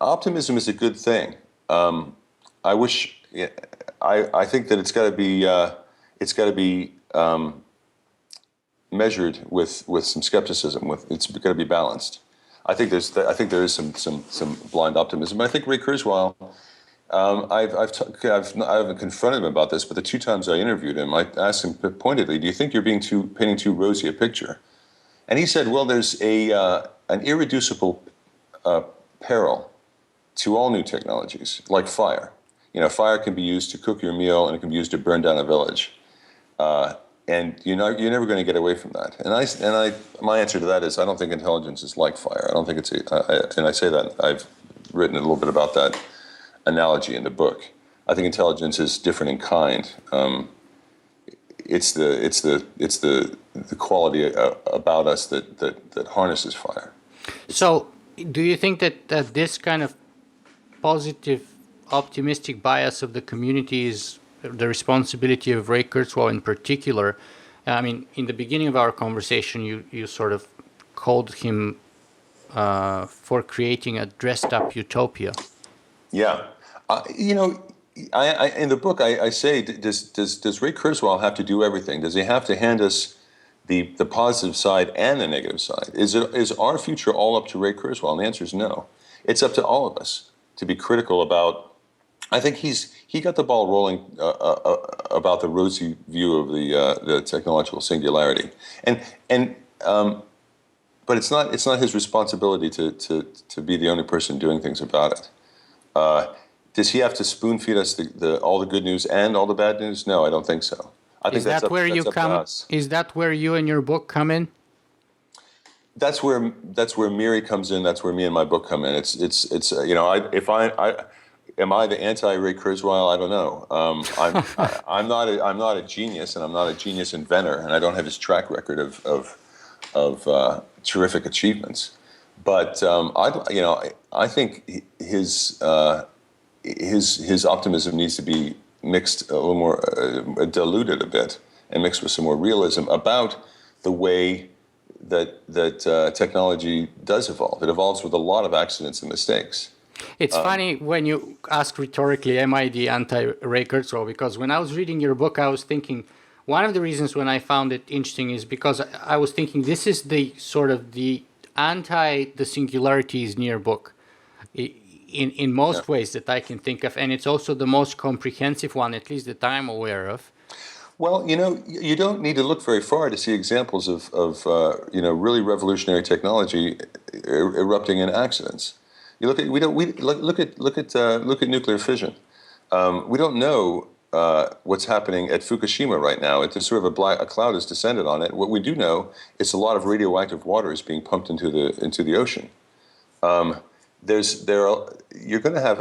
optimism is a good thing. I think that it's got to be measured with some skepticism. It's got to be balanced. I think there is some blind optimism. I think Ray Kurzweil. I haven't confronted him about this, but the two times I interviewed him, I asked him pointedly, "Do you think you're painting too rosy a picture?" And he said, "Well, there's an irreducible peril to all new technologies, like fire. Fire can be used to cook your meal, and it can be used to burn down a village, and you're never going to get away from that." And my answer to that is, I don't think intelligence is like fire. I don't think it's and I say that I've written a little bit about that analogy in the book. I think intelligence is different in kind. It's the quality about us that harnesses fire. So, do you think that this kind of positive, optimistic bias of the community is the responsibility of Ray Kurzweil in particular? I mean, in the beginning of our conversation, you sort of called him for creating a dressed-up utopia. Yeah, in the book I say, does Ray Kurzweil have to do everything? Does he have to hand us the positive side and the negative side? Is our future all up to Ray Kurzweil? And the answer is no. It's up to all of us to be critical about. I think he got the ball rolling about the rosy view of the technological singularity, and but it's not his responsibility to be the only person doing things about it. Does he have to spoon feed us all the good news and all the bad news? No, I don't think so. I think that's up to us. Is that where you and your book come in? That's where Miri comes in. That's where me and my book come in. It's you know, am I the anti-Ray Kurzweil? I don't know. I'm not a genius, and I'm not a genius inventor, and I don't have his track record of terrific achievements. But I think his optimism needs to be mixed a little more, diluted a bit, and mixed with some more realism about the way that technology does evolve. It evolves with a lot of accidents and mistakes. It's funny when you ask rhetorically, am I the anti-Ray Kurzweil? Because when I was reading your book, I was thinking, one of the reasons when I found it interesting is because I was thinking this is the sort of the the Singularity is near book in most ways that I can think of. And it's also the most comprehensive one, at least that I'm aware of. Well, you don't need to look very far to see examples of really revolutionary technology erupting in accidents. You look at nuclear fission. We don't know what's happening at Fukushima right now. It's sort of a cloud has descended on it. What we do know is a lot of radioactive water is being pumped into the ocean. You're going to have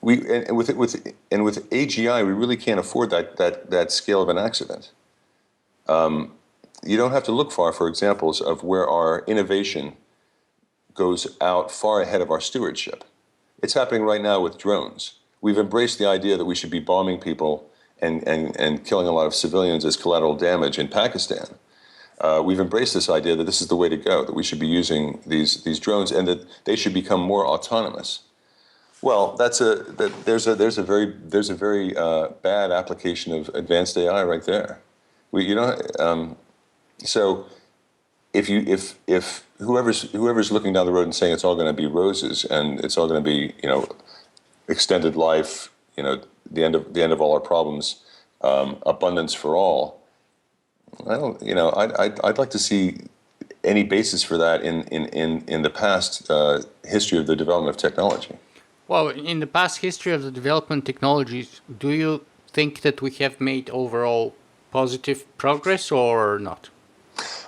with AGI, we really can't afford that scale of an accident. You don't have to look far for examples of where our innovation goes out far ahead of our stewardship. It's happening right now with drones. We've embraced the idea that we should be bombing people and killing a lot of civilians as collateral damage in Pakistan. We've embraced this idea that this is the way to go, that we should be using these drones and that they should become more autonomous. Well, there's a very bad application of advanced AI right there. So if whoever's looking down the road and saying it's all going to be roses and it's all going to be extended life, the end of all our problems, abundance for all. I'd like to see any basis for that in the past history of the development of technology. Well, in the past history of the development technologies, do you think that we have made overall positive progress or not?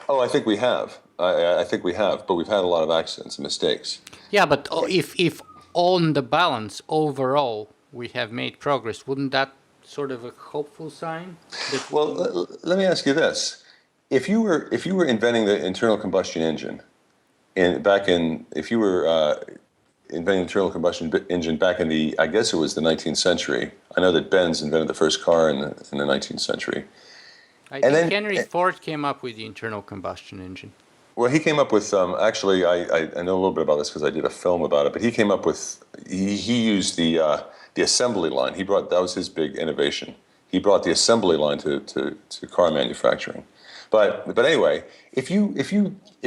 Oh, I think we have. I think we have, but we've had a lot of accidents and mistakes. Yeah, but if on the balance, overall, we have made progress, wouldn't that sort of a hopeful sign? Well, let me ask you this: if you were inventing the internal combustion engine, if you were inventing the internal combustion engine back in I guess it was the 19th century. I know that Benz invented the first car in the 19th century. I think Henry Ford came up with the internal combustion engine. Well, he came up with, actually, I know a little bit about this because I did a film about it, but he came up with, he used the assembly line. That was his big innovation. He brought the assembly line to car manufacturing. But anyway, if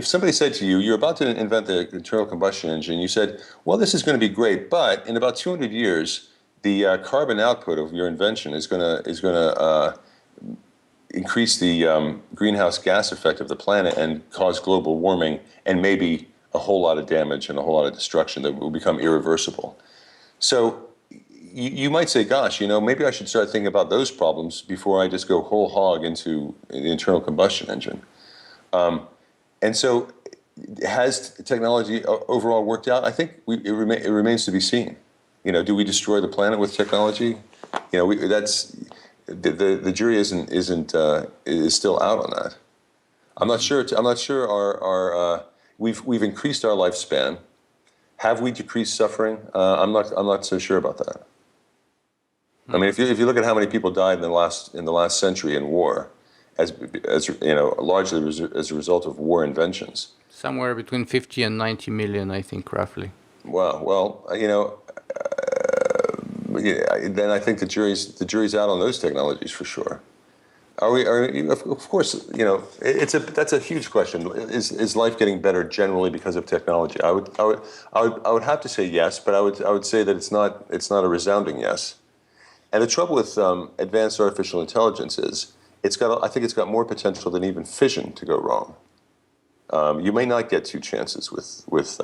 somebody said to you, you're about to invent the internal combustion engine, you said, well, this is going to be great, but in about 200 years, the carbon output of your invention is going to increase the greenhouse gas effect of the planet and cause global warming and maybe a whole lot of damage and a whole lot of destruction that will become irreversible. So you might say, gosh, maybe I should start thinking about those problems before I just go whole hog into the internal combustion engine. And so has technology overall worked out? I think it remains to be seen. Do we destroy the planet with technology? The jury is still out on that. I'm not sure. We've increased our lifespan. Have we decreased suffering? I'm not so sure about that. I mean, if you look at how many people died in the last century in war, as largely as a result of war inventions. Somewhere between 50 and 90 million, I think, roughly. Wow. Well, then I think the jury's out on those technologies for sure. Of course, that's a huge question. Is life getting better generally because of technology? I would have to say yes, but I would say that it's not a resounding yes. And the trouble with advanced artificial intelligence is I think it's got more potential than even fission to go wrong. You may not get two chances with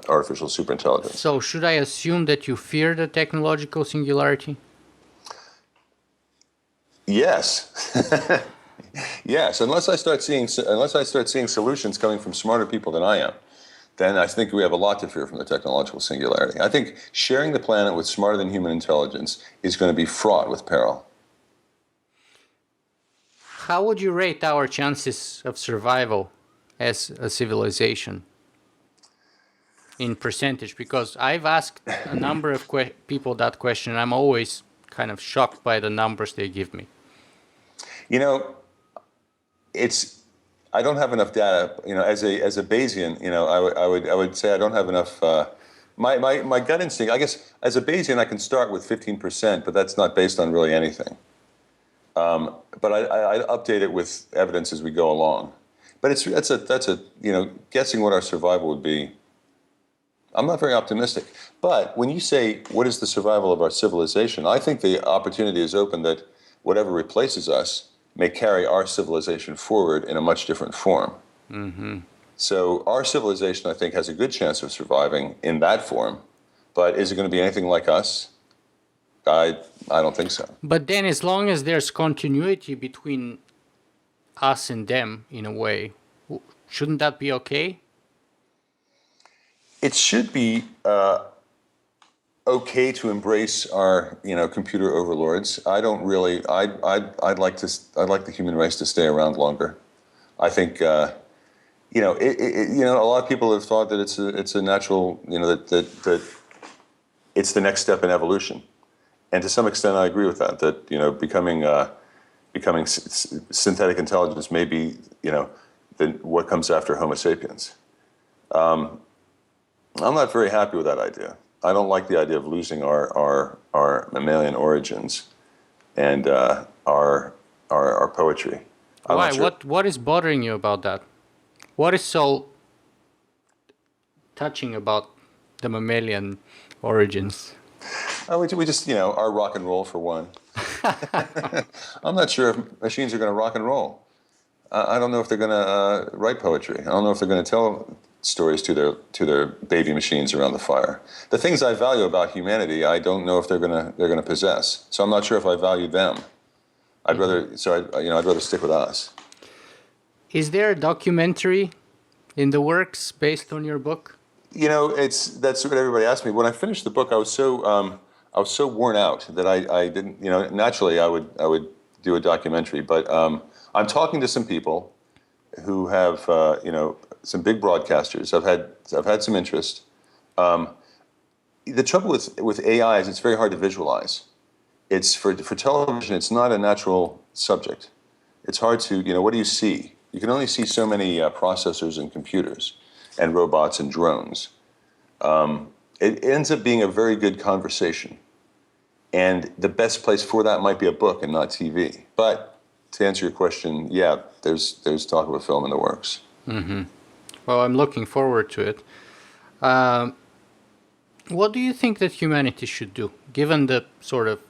artificial superintelligence. So should I assume that you fear the technological singularity? Yes. Yes, unless I start seeing solutions coming from smarter people than I am, then I think we have a lot to fear from the technological singularity. I think sharing the planet with smarter than human intelligence is going to be fraught with peril. How would you rate our chances of survival as a civilization in percentage? Because I've asked a number of people that question, and I'm always kind of shocked by the numbers they give me. You know, I don't have enough data. As a Bayesian, I would say I don't have enough. My gut instinct, I guess, as a Bayesian, I can start with 15%, but that's not based on really anything. But I update it with evidence as we go along. But that's a guessing what our survival would be. I'm not very optimistic. But when you say what is the survival of our civilization, I think the opportunity is open that whatever replaces us may carry our civilization forward in a much different form. Mm-hmm. So our civilization, I think, has a good chance of surviving in that form. But is it going to be anything like us? I don't think so. But then as long as there's continuity between us and them, in a way, shouldn't that be okay? It should be okay to embrace our computer overlords. I don't really. I'd like the human race to stay around longer. I think a lot of people have thought that it's a natural that it's the next step in evolution, and to some extent I agree with that. That becoming synthetic intelligence may be what comes after Homo sapiens. I'm not very happy with that idea. I don't like the idea of losing our mammalian origins and our poetry. Why? Sure. What is bothering you about that? What is so touching about the mammalian origins? We just our rock and roll for one. I'm not sure if machines are going to rock and roll. I don't know if they're going to write poetry. I don't know if they're going to tell stories to their baby machines around the fire. The things I value about humanity, I don't know if they're going to possess. So I'm not sure if I value them. I'd rather stick with us. Is there a documentary in the works based on your book? That's what everybody asked me. When I finished the book, I was so worn out that I didn't. Naturally I would do a documentary, but I'm talking to some people who have some big broadcasters. I've had some interest. The trouble with AI is it's very hard to visualize. It's for television. It's not a natural subject. It's hard to what do you see? You can only see so many processors and computers, and robots and drones. It ends up being a very good conversation, and the best place for that might be a book and not TV. But to answer your question, yeah, there's talk of a film in the works. Mm-hmm. Well, I'm looking forward to it. What do you think that humanity should do, given the sort of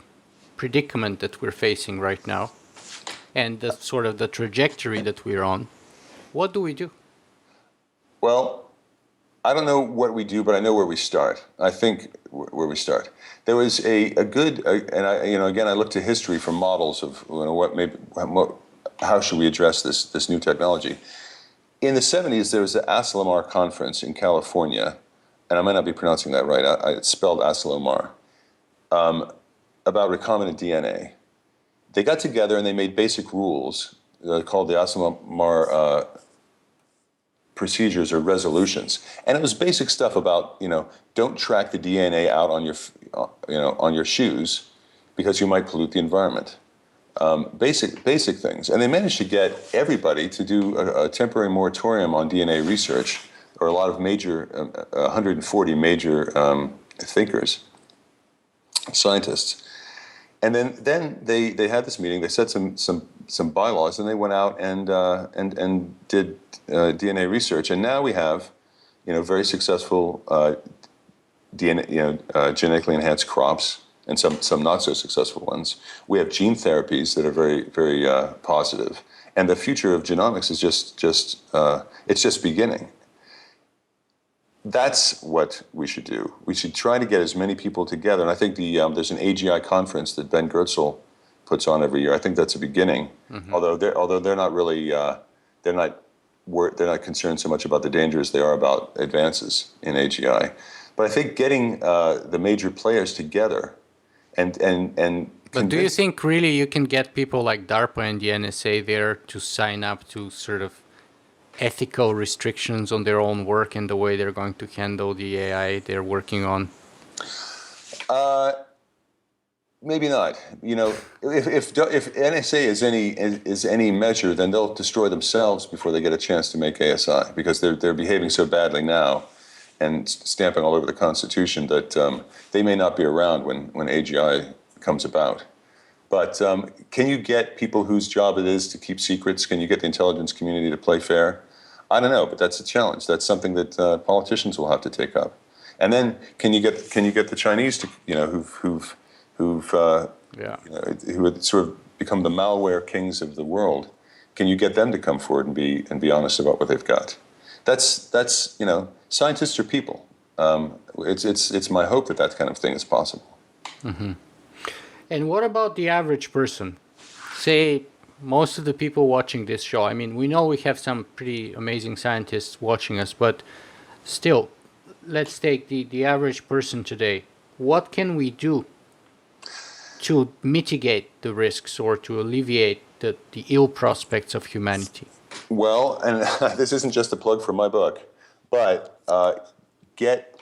predicament that we're facing right now, and the sort of the trajectory that we're on? What do we do? Well, I don't know what we do, but I know where we start. I think where we start. There was a good, and again, I look to history for models of how should we address this new technology. In the 70s, there was the Asilomar Conference in California, and I might not be pronouncing that right. It's spelled Asilomar, about recombinant DNA. They got together and they made basic rules called the Asilomar procedures or resolutions, and it was basic stuff about don't track the DNA out on your shoes because you might pollute the environment. Basic things, and they managed to get everybody to do a temporary moratorium on DNA research, or a lot of 140 major thinkers, scientists, and then they had this meeting. They set some bylaws, and they went out and did DNA research, and now we have very successful DNA genetically enhanced crops, and some not so successful ones. We have gene therapies that are very, very positive. And the future of genomics is it's just beginning. That's what we should do. We should try to get as many people together. And I think there's an AGI conference that Ben Goertzel puts on every year. I think that's a beginning. Mm-hmm. Although they're not really they're not concerned so much about the dangers they are about advances in AGI. But I think getting the major players together and but do you think really you can get people like DARPA and the NSA there to sign up to sort of ethical restrictions on their own work and the way they're going to handle the AI they're working on? Maybe not. You know, if NSA is any measure, then they'll destroy themselves before they get a chance to make ASI, because they're behaving so badly now and stamping all over the Constitution that they may not be around when AGI comes about. But can you get people whose job it is to keep secrets? Can you get the intelligence community to play fair? I don't know, but that's a challenge. That's something that politicians will have to take up. And then can you get the Chinese to, you know, who had sort of become the malware kings of the world? Can you get them to come forward and be honest about what they've got? That's you know, scientists are people. It's my hope that kind of thing is possible. Mm-hmm. And what about the average person? Say most of the people watching this show. I mean, we know we have some pretty amazing scientists watching us, but still, let's take the average person today. What can we do to mitigate the risks or to alleviate the ill prospects of humanity? Well, and this isn't just a plug for my book, but get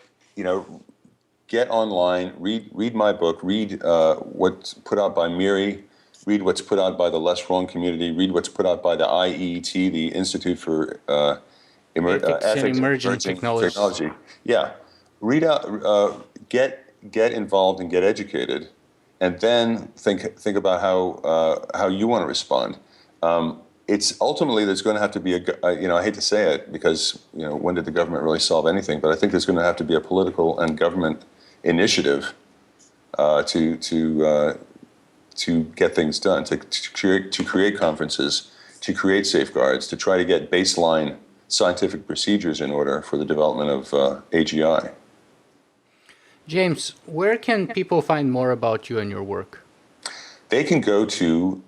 online, read my book, read what's put out by MIRI, read what's put out by the Less Wrong community, read what's put out by the IET, the Institute for Ethics and Emerging Technology. Yeah, read out, get involved and get educated, and then think about how you want to respond. It's ultimately there's going to have to be I hate to say it because when did the government really solve anything? But I think there's going to have to be a political and government initiative to get things done, to create conferences, to create safeguards, to try to get baseline scientific procedures in order for the development of AGI. James, where can people find more about you and your work? They can go to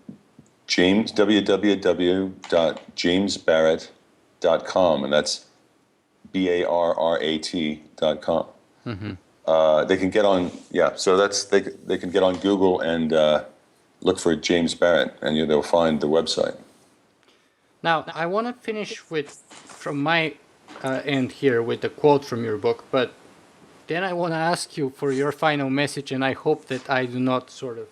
www.jamesbarrat.com, and that's BARRAT.com. Mm-hmm. They can get on, they can get on Google and look for James Barrat, and they'll find the website. Now, I want to finish from my end here with a quote from your book, but then I want to ask you for your final message, and I hope that I do not sort of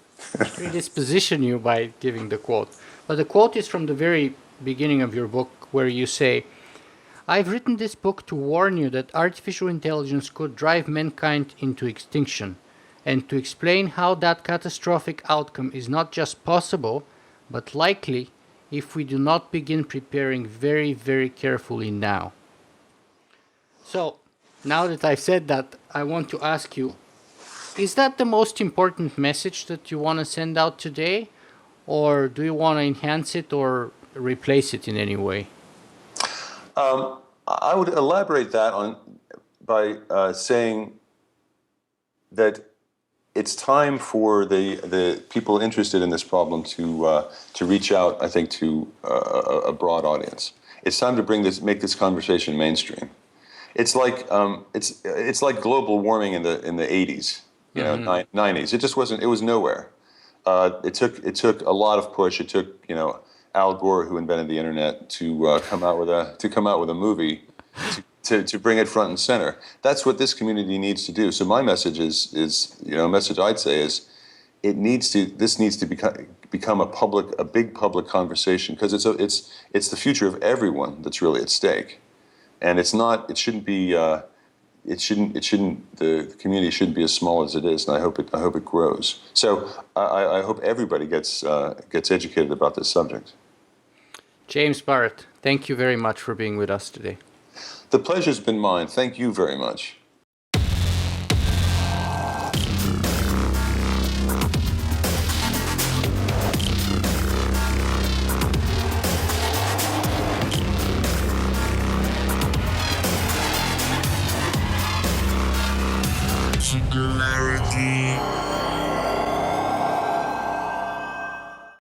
predisposition you by giving the quote. But the quote is from the very beginning of your book, where you say, "I've written this book to warn you that artificial intelligence could drive mankind into extinction, and to explain how that catastrophic outcome is not just possible, but likely if we do not begin preparing very, very carefully now." So, now that I've said that, I want to ask you, is that the most important message that you want to send out today? Or do you want to enhance it or replace it in any way? I would elaborate that by saying that it's time for the people interested in this problem to reach out, I think, to a broad audience. It's time to make this conversation mainstream. It's like global warming in the 80s, 90s. It just wasn't. It was nowhere. It took a lot of push. It took Al Gore, who invented the internet, to come out with a movie to bring it front and center. That's what this community needs to do. So my message is a message I'd say is this needs to become a big public conversation, because it's the future of everyone that's really at stake. And the community shouldn't be as small as it is, and I hope it grows. So I hope everybody gets educated about this subject. James Barrat, thank you very much for being with us today. The pleasure's been mine. Thank you very much.